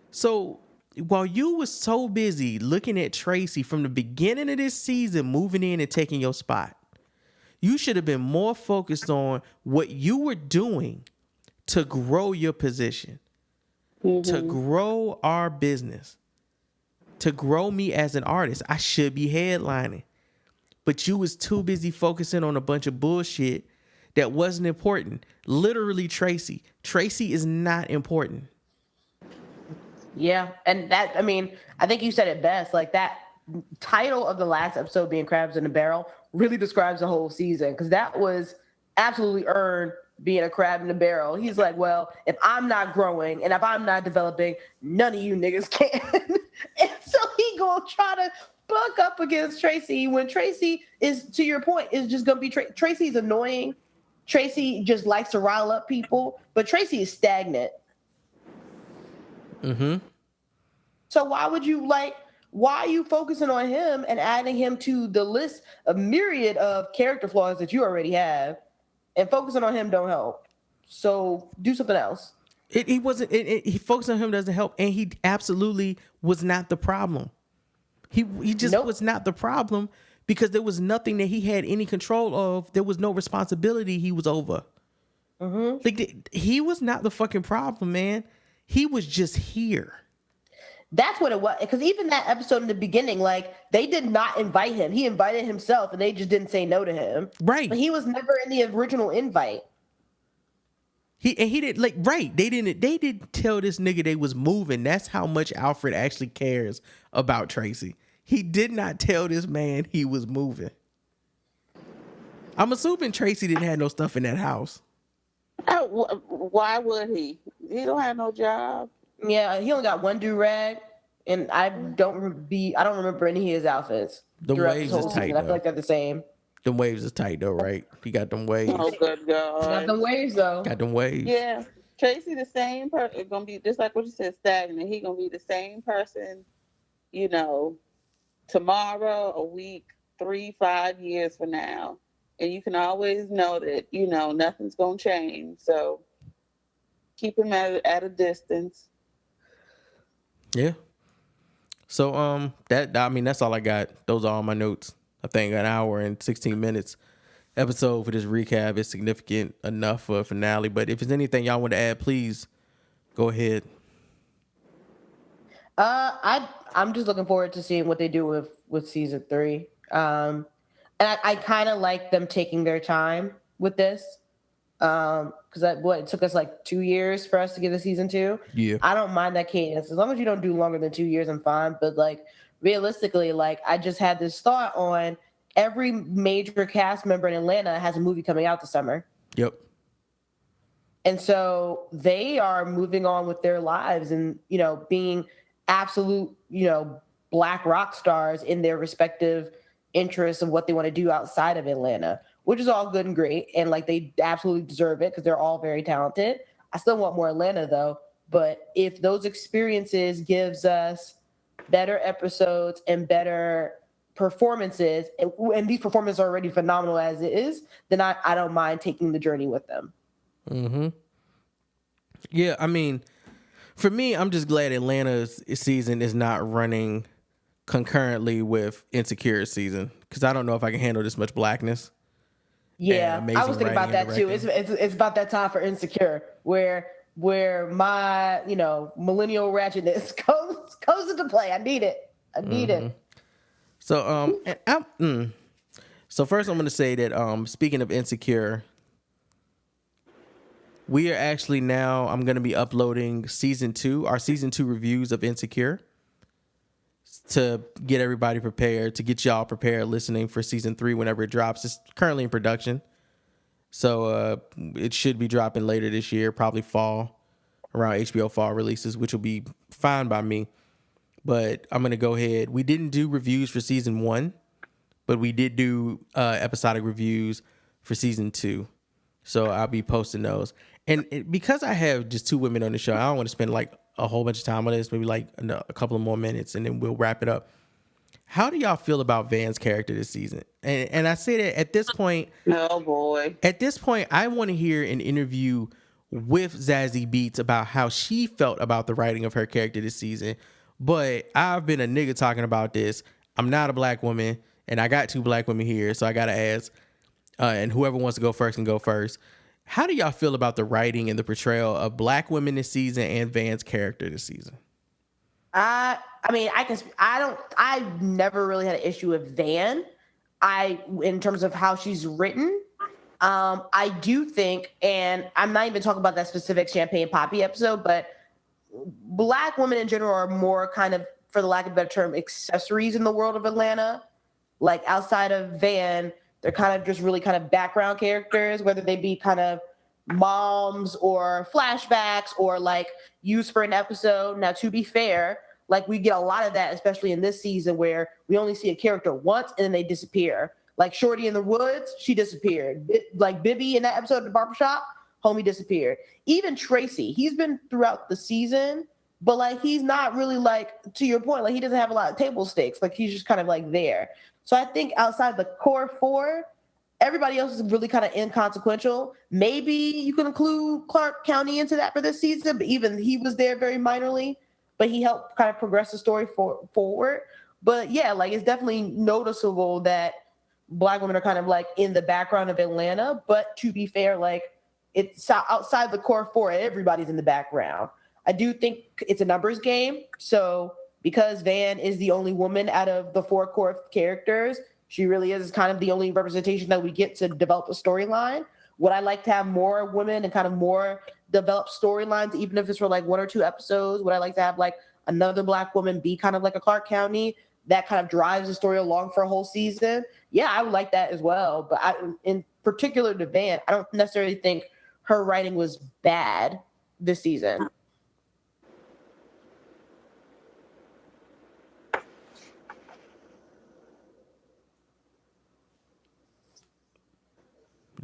So while you was so busy looking at Tracy from the beginning of this season, moving in and taking your spot, you should have been more focused on what you were doing to grow your position, to grow our business, to grow me as an artist. I should be headlining. But you was too busy focusing on a bunch of bullshit that wasn't important. Literally, Tracy. Tracy is not important. Yeah, and that, I mean, I think you said it best. Like, that title of the last episode being Crabs in a Barrel really describes the whole season, because that was absolutely earned being a crab in a barrel. He's like, well, if I'm not growing and if I'm not developing, none of you niggas can. And so he gonna try to buck up against Tracy when Tracy is, to your point, is just gonna be Tracy's annoying. Tracy just likes to rile up people, but Tracy is stagnant. So why are you focusing on him and adding him to the list of myriad of character flaws that you already have? And focusing on him don't help. So do something else. He focusing on him doesn't help, and he absolutely was not the problem. He just was not the problem, because there was nothing that he had any control of. There was no responsibility he was over. Like, he was not the fucking problem, man. He was just here. That's what it was. Because even that episode in the beginning, like, they did not invite him. He invited himself, and they just didn't say no to him. Right. But he was never in the original invite. He didn't, like, right. They didn't tell this nigga they was moving. That's how much Alfred actually cares about Tracy. He did not tell this man he was moving. I'm assuming Tracy didn't have no stuff in that house. Why would he? He don't have no job. Yeah, he only got one do-rag, and I don't remember any of his outfits. The waves is tight, I feel like they're the same. Them waves is tight though, right? He got them waves. Oh, good God. Got them waves though. Got them waves. Yeah. Tracy the same person, gonna be just like what you said, stagnant. He gonna be the same person, tomorrow, a week, 3-5 years from now. And you can always know that, nothing's gonna change. So keep him at a distance. Yeah. So that's all I got. Those are all my notes. I think an hour and 16 minutes episode for this recap is significant enough for a finale. But if there's anything y'all want to add, please go ahead. I'm just looking forward to seeing what they do with season 3. And I kind of like them taking their time with this. Because it took us like 2 years for us to get to season 2. Yeah, I don't mind that cadence as long as you don't do longer than 2 years. I'm fine, but like realistically, like I just had this thought on every major cast member in Atlanta has a movie coming out this summer. Yep. And so they are moving on with their lives and being absolute Black rock stars in their respective interests of what they want to do outside of Atlanta, which is all good and great. And like they absolutely deserve it because they're all very talented. I still want more Atlanta though. But if those experiences gives us better episodes and better performances, and these performances are already phenomenal as it is, then I don't mind taking the journey with them. Mm-hmm. Yeah, I mean, for me, I'm just glad Atlanta's season is not running concurrently with Insecure season, because I don't know if I can handle this much blackness. Yeah, I was thinking about that too. It's about that time for Insecure where my millennial ratchetness comes into play. I need it. It. So so first I'm going to say that speaking of Insecure, we are actually now, I'm going to be uploading our season 2 reviews of Insecure to get everybody prepared, to get y'all prepared listening for season 3 whenever it drops. It's currently in production. So it should be dropping later this year, probably fall, around HBO fall releases, which will be fine by me. But I'm going to go ahead. We didn't do reviews for season 1, but we did do episodic reviews for season 2. So I'll be posting those. And because I have just two women on the show, I don't want to spend like a whole bunch of time on this, maybe like a couple of more minutes, and then we'll wrap it up. How do y'all feel about Van's character this season? And I say that at this point, Oh boy. at this point, I want to hear an interview with Zazie Beetz about how she felt about the writing of her character this season. But I've been a nigga talking about this. I'm not a black woman, and I got two black women here, so I gotta ask. And whoever wants to go first can go first. How do y'all feel about the writing and the portrayal of black women this season and Van's character this season? I mean, I've never really had an issue with Van. In terms of how she's written, I do think, and I'm not even talking about that specific Champagne Poppy episode, but black women in general are more kind of, for the lack of a better term, accessories in the world of Atlanta. Like outside of Van, they're kind of just really kind of background characters, whether they be kind of moms or flashbacks or like used for an episode. Now, to be fair, like we get a lot of that, especially in this season where we only see a character once and then they disappear. Like Shorty in the Woods, she disappeared. Like Bibby in that episode of the barbershop, homie disappeared. Even Tracy, he's been throughout the season, but like he's not really like, to your point, like he doesn't have a lot of table stakes. Like he's just kind of like there. So I think outside the core four, everybody else is really kind of inconsequential. Maybe you can include Clark County into that for this season, but even he was there very minorly, but he helped kind of progress the story forward. But yeah, like it's definitely noticeable that black women are kind of like in the background of Atlanta. But to be fair, like it's outside the core four, everybody's in the background. I do think it's a numbers game. So because Van is the only woman out of the four core characters, she really is kind of the only representation that we get to develop a storyline. Would I like to have more women and kind of more developed storylines, even if it's for like one or two episodes? Would I like to have like another black woman be kind of like a Clark County that kind of drives the story along for a whole season? Yeah, I would like that as well. But in particular to Van, I don't necessarily think her writing was bad this season.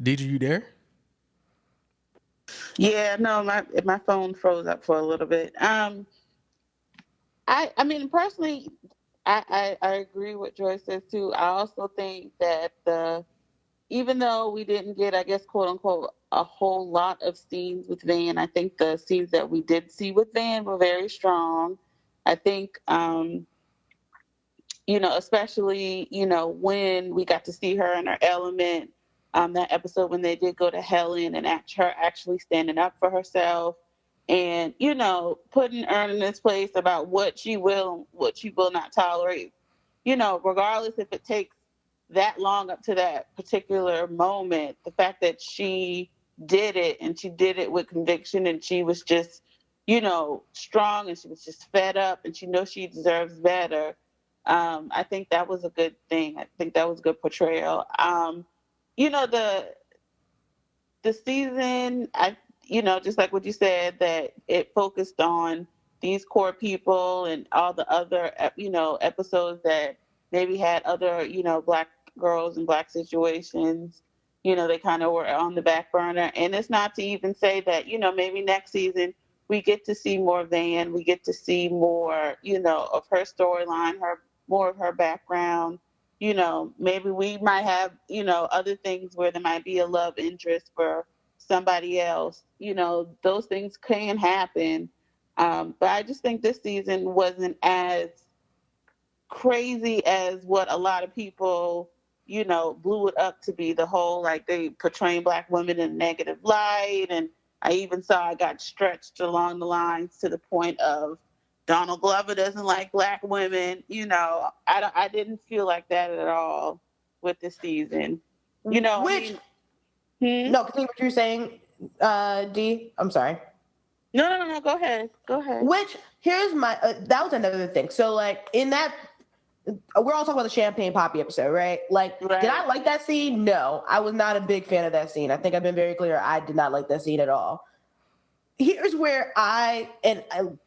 Did you there? Yeah, no, my phone froze up for a little bit. I mean, personally, I agree with Joy says too. I also think that even though we didn't get, I guess, quote unquote, a whole lot of scenes with Van, I think the scenes that we did see with Van were very strong. I think, especially, when we got to see her in her element, that episode when they did go to Helen and her actually standing up for herself and, putting her in this place about what she will not tolerate, regardless if it takes that long up to that particular moment, the fact that she did it and she did it with conviction and she was just, strong and she was just fed up and she knows she deserves better. I think that was a good thing. I think that was a good portrayal. The season, just like what you said, that it focused on these core people and all the other, episodes that maybe had other, black girls and black situations, they kind of were on the back burner. And it's not to even say that, maybe next season we get to see more Van, we get to see more, of her storyline, more of her background. Maybe we might have, other things where there might be a love interest for somebody else. Those things can happen. But I just think this season wasn't as crazy as what a lot of people, blew it up to be. The whole, like, they portraying black women in a negative light. And I even saw it got stretched along the lines to the point of Donald Glover doesn't like black women. I didn't feel like that at all with this season. No, continue what you're saying, D. I'm sorry. No. Go ahead. Which here's my that was another thing. So like in that, we're all talking about the Champagne Poppy episode, right? Like, right. Did I like that scene? No, I was not a big fan of that scene. I think I've been very clear. I did not like that scene at all. Here's where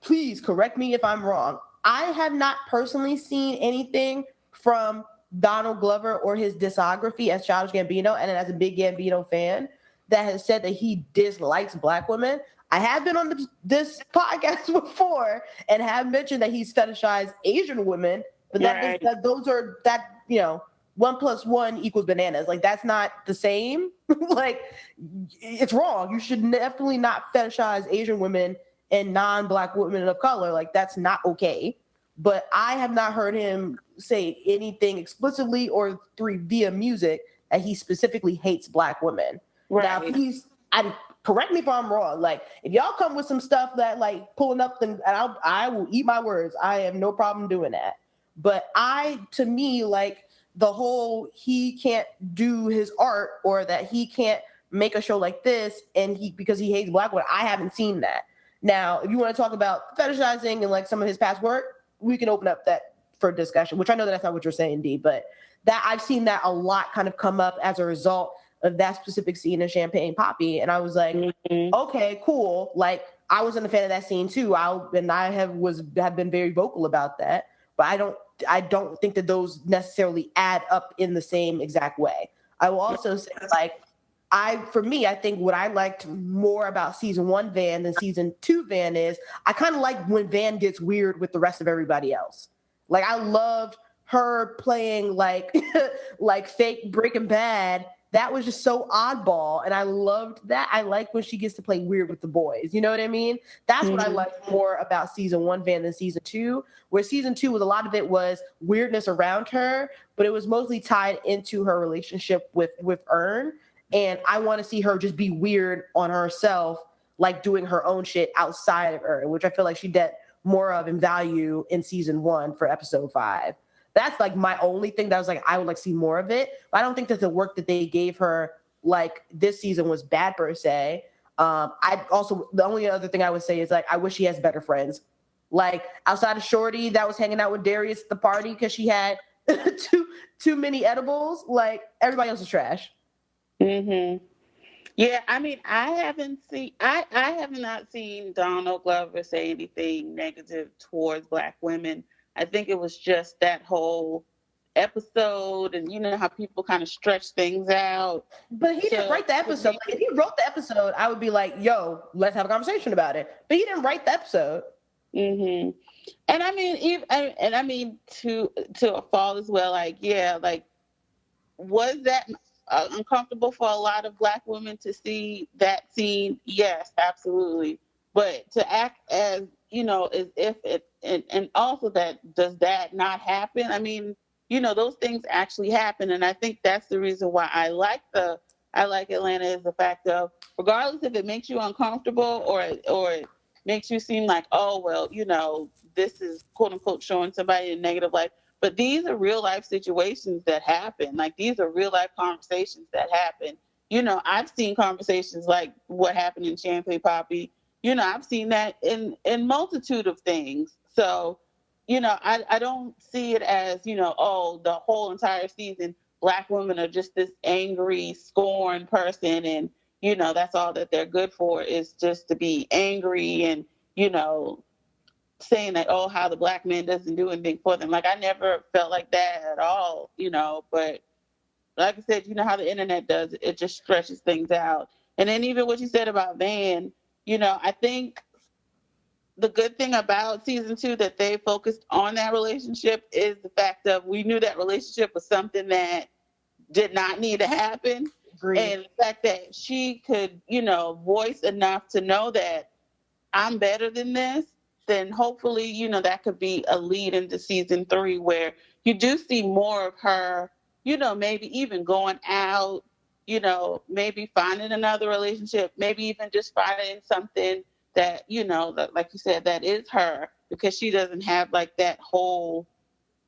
please correct me if I'm wrong. I have not personally seen anything from Donald Glover or his discography as Childish Gambino and as a big Gambino fan that has said that he dislikes Black women. I have been on this podcast before and have mentioned that he's fetishized Asian women, but you know, 1 + 1 = bananas. Like, that's not the same. Like, it's wrong. You should definitely not fetishize Asian women and non-Black women of color. Like, that's not okay. But I have not heard him say anything explicitly or via music that he specifically hates Black women. Right. Now, correct me if I'm wrong. Like, if y'all come with some stuff that like pulling up, then I will eat my words. I have no problem doing that. But to me, like, the whole he can't do his art or that he can't make a show like this because he hates Black women, I haven't seen that. Now, if you want to talk about fetishizing and like some of his past work, we can open up that for discussion, which I know that's not what you're saying, D, but that I've seen that a lot kind of come up as a result of that specific scene in Champagne Poppy. And I was like, okay, cool. Like, I wasn't a fan of that scene too. I have been very vocal about that, but I don't think that those necessarily add up in the same exact way. I will also say, like, I think what I liked more about season 1 Van than season 2 Van is I kind of like when Van gets weird with the rest of everybody else. Like, I loved her playing like like fake Breaking Bad. That was just so oddball, and I loved that. I like when she gets to play weird with the boys. You know what I mean? That's what I like more about season 1 Van than season 2, where season 2 was a lot of it was weirdness around her, but it was mostly tied into her relationship with Earn. And I want to see her just be weird on herself, like doing her own shit outside of Earn, which I feel like she did more of in value in season 1 for episode 5. That's like my only thing that I was like, I would like see more of it. But I don't think that the work that they gave her like this season was bad per se. The only other thing I would say is like, I wish she has better friends. Like, outside of Shorty that was hanging out with Darius at the party because she had too many edibles, like, everybody else is trash. Mm-hmm. Yeah, I mean, I have not seen Donald Glover say anything negative towards Black women. I think it was just that whole episode, and you know how people kind of stretch things out. But he didn't write the episode. Like, if he wrote the episode, I would be like, yo, let's have a conversation about it. But he didn't write the episode. Mm-hmm. And I mean, to a fault as well. Like, yeah, like, was that uncomfortable for a lot of Black women to see that scene? Yes, absolutely. But to act as, you know, as if it, and also does that not happen? I mean, you know, those things actually happen. And I think that's the reason why I like Atlanta, is the fact of, regardless if it makes you uncomfortable or it makes you seem like, oh, well, you know, this is quote unquote showing somebody in negative light. But these are real life situations that happen. Like, these are real life conversations that happen. You know, I've seen conversations like what happened in Champagne Poppy. You know, I've seen that in multitude of things. So, you know, I don't see it as, you know, oh, the whole entire season, Black women are just this angry, scorned person. And, you know, that's all that they're good for, is just to be angry and, you know, saying that, oh, how the Black man doesn't do anything for them. Like, I never felt like that at all, you know. But like I said, you know how the internet does, it just stretches things out. And then even what you said about Van, you know, I think the good thing about season 2 that they focused on that relationship is the fact of, we knew that relationship was something that did not need to happen. Agreed. And the fact that she could, you know, voice enough to know that I'm better than this, then hopefully, you know, that could be a lead into season 3 where you do see more of her, you know, maybe even going out, you know, maybe finding another relationship, maybe even just finding something that, you know, that, like you said, that is her, because she doesn't have like that whole,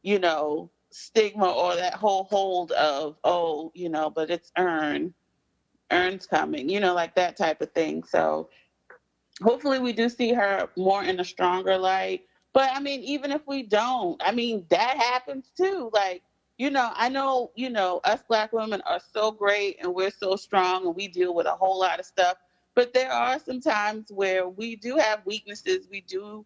you know, stigma or that whole hold of, oh, you know, but it's Earn's coming, you know, like that type of thing. So hopefully we do see her more in a stronger light. But I mean, even if we don't, I mean, that happens too. Like, you know, I know, you know, us Black women are so great and we're so strong and we deal with a whole lot of stuff. But there are some times where we do have weaknesses. We do,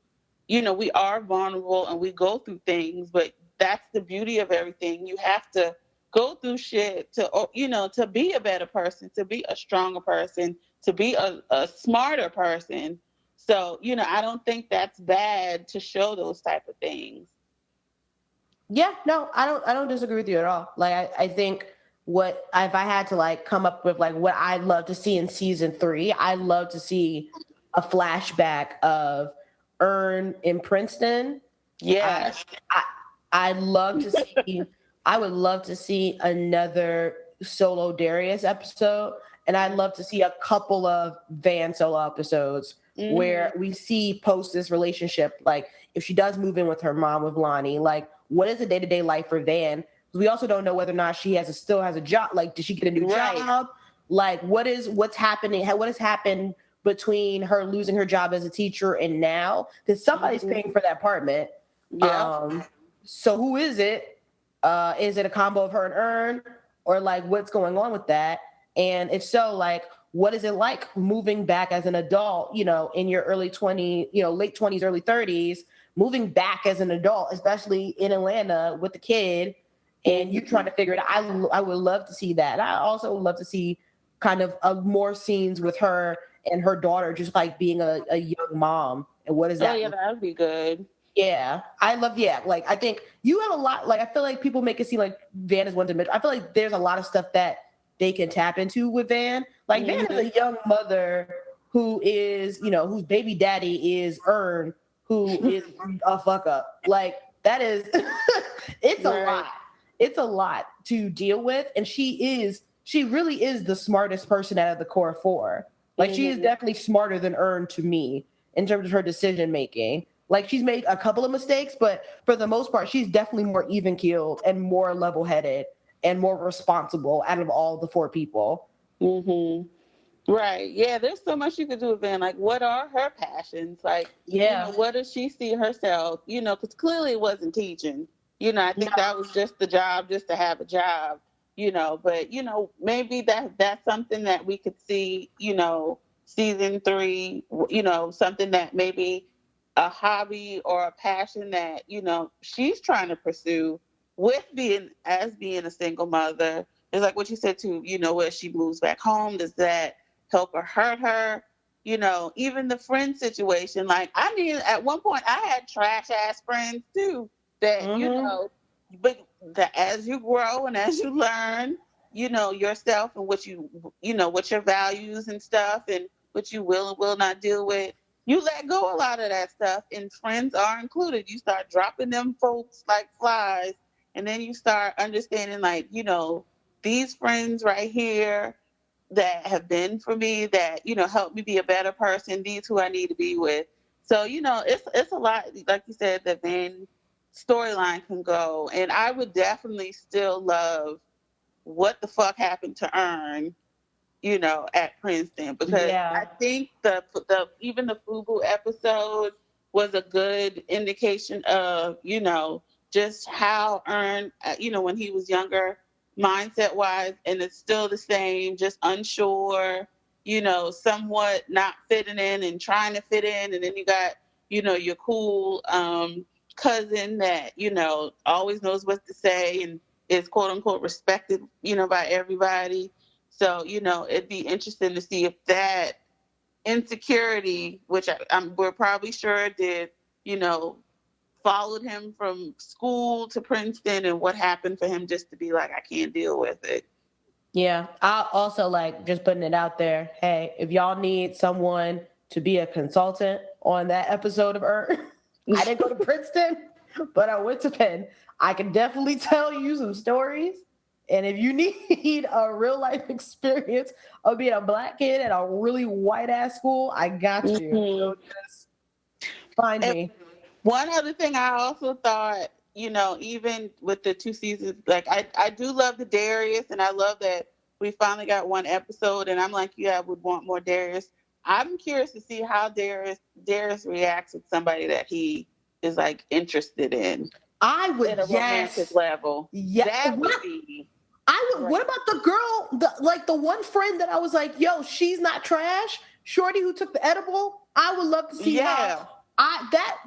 you know, we are vulnerable and we go through things. But that's the beauty of everything. You have to go through shit to, to be a better person, to be a stronger person, to be a smarter person. So, I don't think that's bad to show those type of things. Yeah, no, I don't disagree with you at all. Like I think what if I had to like come up with like what I'd love to see in season 3, I'd love to see a flashback of Earn in Princeton. Yes. I'd love to see I would love to see another solo Darius episode, and I'd love to see a couple of Van solo episodes where we see post this relationship, like if she does move in with her mom with Lonnie, like what is the day-to-day life for Van? We also don't know whether or not she still has a job. Like, did she get a new job? Like, what's happening? What has happened between her losing her job as a teacher and now? Because somebody's paying for that apartment. Yeah. So who is it? Is it a combo of her and Earn, or like what's going on with that? And if so, like, what is it like moving back as an adult? In your early 20s, late 20s, early 30s, moving back as an adult, especially in Atlanta with the kid, and you trying to figure it out. I would love to see that. I also would love to see kind of more scenes with her and her daughter, just like being a young mom. And what is that? Oh yeah, that would be good. Yeah, like I think you have a lot, like I feel like people make it seem like Van is one-dimensional. I feel like there's a lot of stuff that they can tap into with Van. Like Van is a young mother who is, whose baby daddy is Earn, who is a fuck up. Like that is, it's a lot. It's a lot to deal with. And she really is the smartest person out of the core 4. Like she is definitely smarter than Earn to me in terms of her decision making. Like she's made a couple of mistakes, but for the most part, she's definitely more even keeled and more level headed and more responsible out of all the 4 people. Right. Yeah. There's so much you could do with Van. Like, what are her passions? Like, what does she see herself? Because clearly it wasn't teaching. I think that was just the job, just to have a job. But maybe that's something that we could see. Season 3. Something that maybe a hobby or a passion that she's trying to pursue with being a single mother. It's like what you said too, where she moves back home, does that help or hurt her? Even the friend situation. Like, I mean, at one point I had trash ass friends too that, but that as you grow and as you learn, yourself and what what your values and stuff and what you will and will not deal with, you let go a lot of that stuff, and friends are included. You start dropping them folks like flies, and then you start understanding, like, these friends right here that have been for me, that, help me be a better person, these who I need to be with. So, it's a lot, like you said, that Van storyline can go. And I would definitely still love what the fuck happened to Earn, at Princeton, because I think the even the FUBU episode was a good indication of, just how Earn, when he was younger, mindset wise, and it's still the same, just unsure, somewhat not fitting in and trying to fit in. And then you got, your cool cousin that, always knows what to say and is quote unquote respected, by everybody. So, it'd be interesting to see if that insecurity, which we're probably sure did, followed him from school to Princeton, and what happened for him just to be like, I can't deal with it. Yeah. I also like just putting it out there. Hey, if y'all need someone to be a consultant on that episode of Earn, I didn't go to Princeton, but I went to Penn. I can definitely tell you some stories. And if you need a real life experience of being a Black kid at a really white ass school, I got you. So just find me. One other thing I also thought, even with the 2 seasons, like I do love the Darius, and I love that we finally got 1 episode, and I'm like, I would want more Darius. I'm curious to see how Darius reacts with somebody that he is like interested in. I would, at a romantic level. Yeah. That would be. What about the girl, the one friend that I was like, yo, she's not trash? Shorty who took the edible? I would love to see how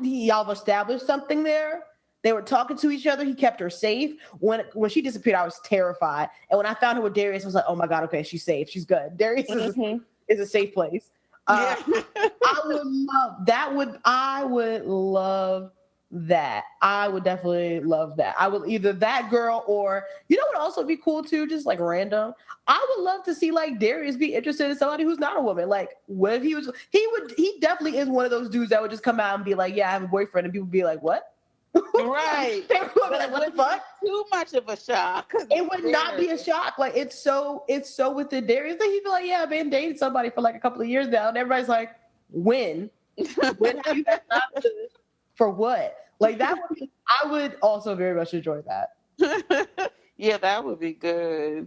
y'all have established something there. They were talking to each other. He kept her safe. When she disappeared, I was terrified. And when I found her with Darius, I was like, oh my God, okay, she's safe. She's good. Darius is a safe place. Yeah. I would love that. I would love that. I would definitely love that. I would either that girl or you know what would also be cool too, just like random. I would love to see like Darius be interested in somebody who's not a woman. Like what if he definitely is one of those dudes that would just come out and be like, yeah, I have a boyfriend, and people would be like, what? Right. They would be like, what the fuck? Too much of a shock. It would not be a shock. Like it's so within Darius that he'd be like, yeah, I've been dating somebody for like a couple of years now, and everybody's like, when have you been stopped for what? Like that would be, I would also very much enjoy that. Yeah, that would be good.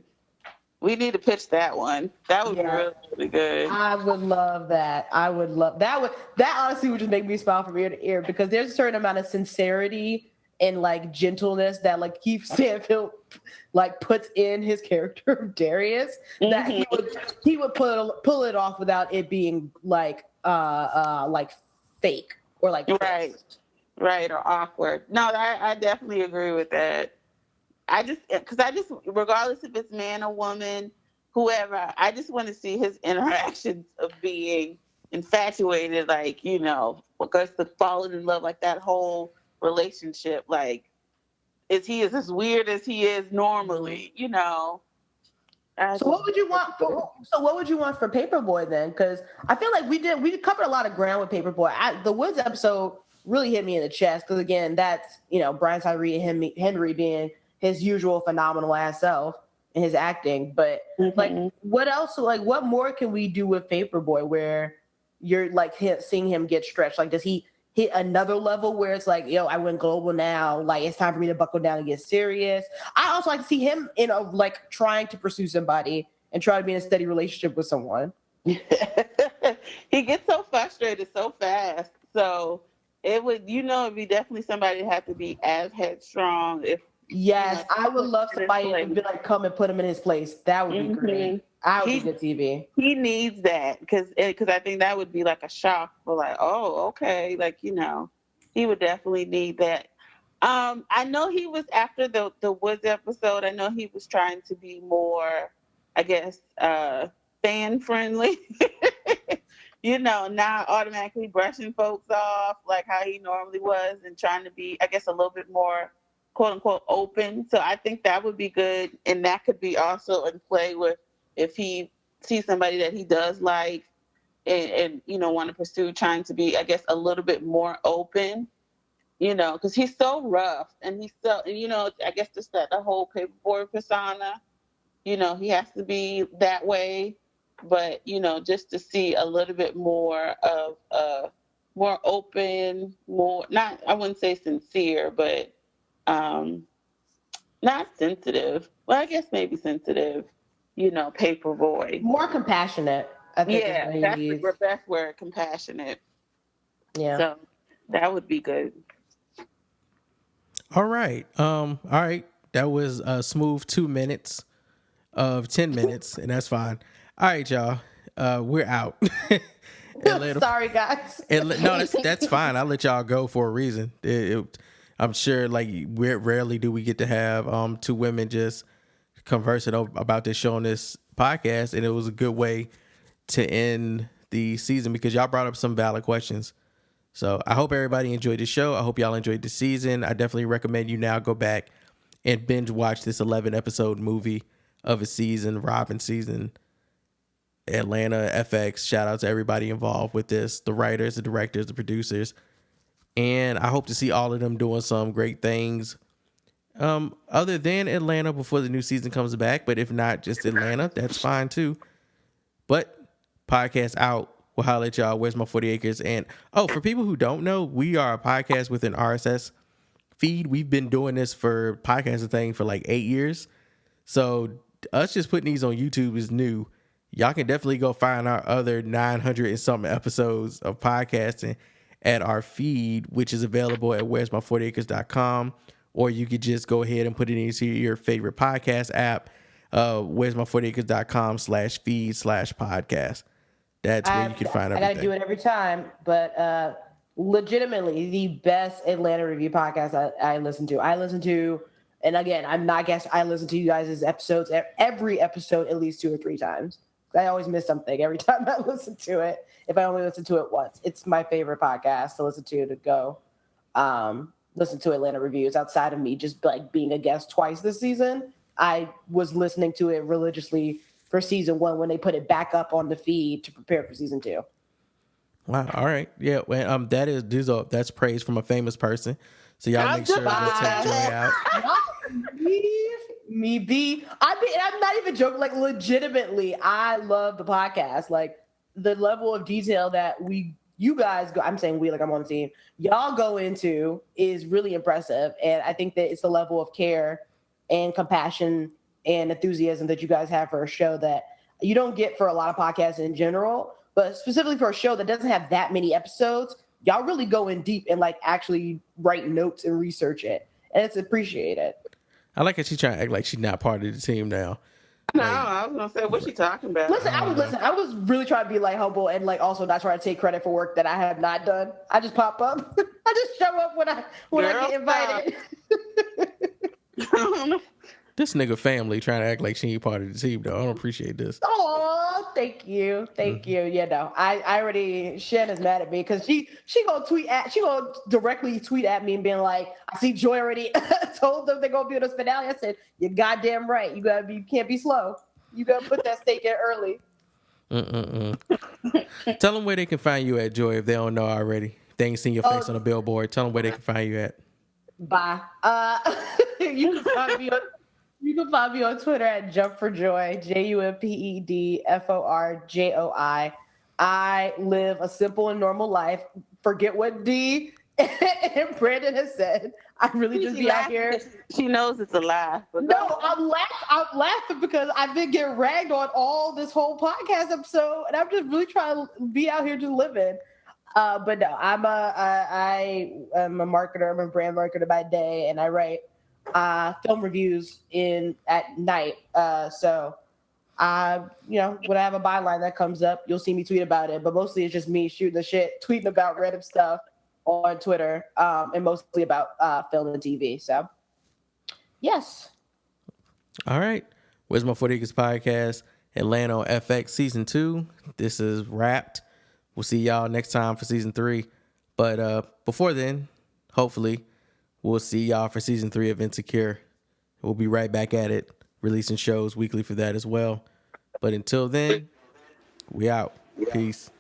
We need to pitch that one. That would be really, really good. I would love that. I would love that. That honestly would just make me smile from ear to ear because there's a certain amount of sincerity and like gentleness that like Keith Stanfield like puts in his character of Darius that he would pull it off without it being like fake or like right or awkward. No, I definitely agree with that. I just regardless if it's man or woman, whoever, I just want to see his interactions of being infatuated, like, you know, because the falling in love, like that whole relationship, like, is he as weird as he is normally, you know? So what would you want for Paperboy then? Because I feel like we covered a lot of ground with Paperboy. The Woods episode really hit me in the chest because again, that's, you know, Brian Tyree and Henry being his usual phenomenal ass self in his acting. But like, what else? Like, what more can we do with Paperboy where you're like seeing him get stretched? Like, does he hit another level where it's like, yo, I went global now. Like, it's time for me to buckle down and get serious. I also like to see him in a like trying to pursue somebody and try to be in a steady relationship with someone. He gets so frustrated so fast. So it'd be definitely somebody that had to be as headstrong. Yes, I would love somebody to be like, come and put him in his place. That would be great. I would be good TV. He needs that because I think that would be like a shock for like, oh, okay, like, you know, he would definitely need that. I know he was after the Woods episode. I know he was trying to be more, I guess, fan friendly. You know, not automatically brushing folks off like how he normally was, and trying to be, I guess, a little bit more quote unquote open. So I think that would be good. And that could be also in play with if he sees somebody that he does like and you know, want to pursue, trying to be, I guess, a little bit more open, you know, because he's so rough and he's so, you know, I guess just that the whole Paperboy persona, you know, he has to be that way. But, you know, just to see a little bit more of more open, more, not, I wouldn't say sincere, but not sensitive. Well, I guess maybe sensitive, you know, Paperboy. More compassionate, I think. Yeah, that's the best word, compassionate. Yeah. So that would be good. All right. All right. That was a smooth 2 minutes of 10 minutes, and that's fine. All right, y'all. We're out. Sorry, guys. No, that's fine. I'll let y'all go for a reason. I'm sure, like, rarely do we get to have two women just conversing about this show on this podcast, and it was a good way to end the season because y'all brought up some valid questions. So I hope everybody enjoyed the show. I hope y'all enjoyed the season. I definitely recommend you now go back and binge watch this 11-episode movie of a season, Robin season. Atlanta, FX, shout out to everybody involved with this, the writers, the directors, the producers. And I hope to see all of them doing some great things other than Atlanta before the new season comes back. But if not just Atlanta, that's fine too. But podcast out. We'll holler at y'all. Where's my 40 acres? And for people who don't know, we are a podcast with an RSS feed. We've been doing this for podcasting thing for like 8 years. So us just putting these on YouTube is new. Y'all can definitely go find our other 900 and something episodes of podcasting at our feed, which is available at where'smy40acres.com, or you could just go ahead and put it into your favorite podcast app, where'smy40acres.com/feed/podcast. That's where you can find everything. I gotta do it every time, but legitimately the best Atlanta review podcast I listen to. And again, I'm not guessing. I listen to you guys' episodes, every episode, at least 2 or 3 times. I always miss something every time I listen to it. If I only listen to it once, it's my favorite podcast to listen to go listen to Atlanta reviews. Outside of me just like being a guest twice this season, I was listening to it religiously for season 1 when they put it back up on the feed to prepare for season 2. Wow. All right. Yeah. Well, that's praise from a famous person. So y'all make sure to take Joy out. Me be. I'm not even joking. Like legitimately, I love the podcast. Like the level of detail that you guys go. I'm saying we, like I'm on the team. Y'all go into is really impressive, and I think that it's the level of care and compassion and enthusiasm that you guys have for a show that you don't get for a lot of podcasts in general, but specifically for a show that doesn't have that many episodes. Y'all really go in deep and like actually write notes and research it, and it's appreciated. I like how she's trying to act like she's not part of the team now. No, I was gonna say, what's she talking about? Listen, I was really trying to be like humble and like also not trying to take credit for work that I have not done. I just pop up. I just show up when I get invited. This nigga family trying to act like she ain't part of the team though. I don't appreciate this. Oh, thank you. Yeah, no, I already. Shanna's mad at me because she gonna directly tweet at me and being like, I see Joy already told them they're gonna be on this finale. I said, you're goddamn right. You can't be slow. You gotta put that stake in early. Tell them where they can find you at, Joy, if they don't know already. If they ain't seen your face on a billboard, tell them where they can find you at. Bye. You can find me on Twitter at JumpForJoy, JumpedForJoi. I live a simple and normal life. Forget what D and Brandon has said. I really just be out here. She knows it's a lie. No, I'm laughing because I've been getting ragged on all this whole podcast episode, and I'm just really trying to be out here just living. But no, I am a marketer. I'm a brand marketer by day, and I write film reviews at night. So when I have a byline that comes up, you'll see me tweet about it. But mostly it's just me shooting the shit, tweeting about random stuff on Twitter, and mostly about film and TV. So yes. All right. Where's My 40 Acres Podcast? Atlanta on FX season 2. This is wrapped. We'll see y'all next time for season 3. But before then, hopefully, we'll see y'all for season 3 of Insecure. We'll be right back at it, releasing shows weekly for that as well. But until then, we out. Peace.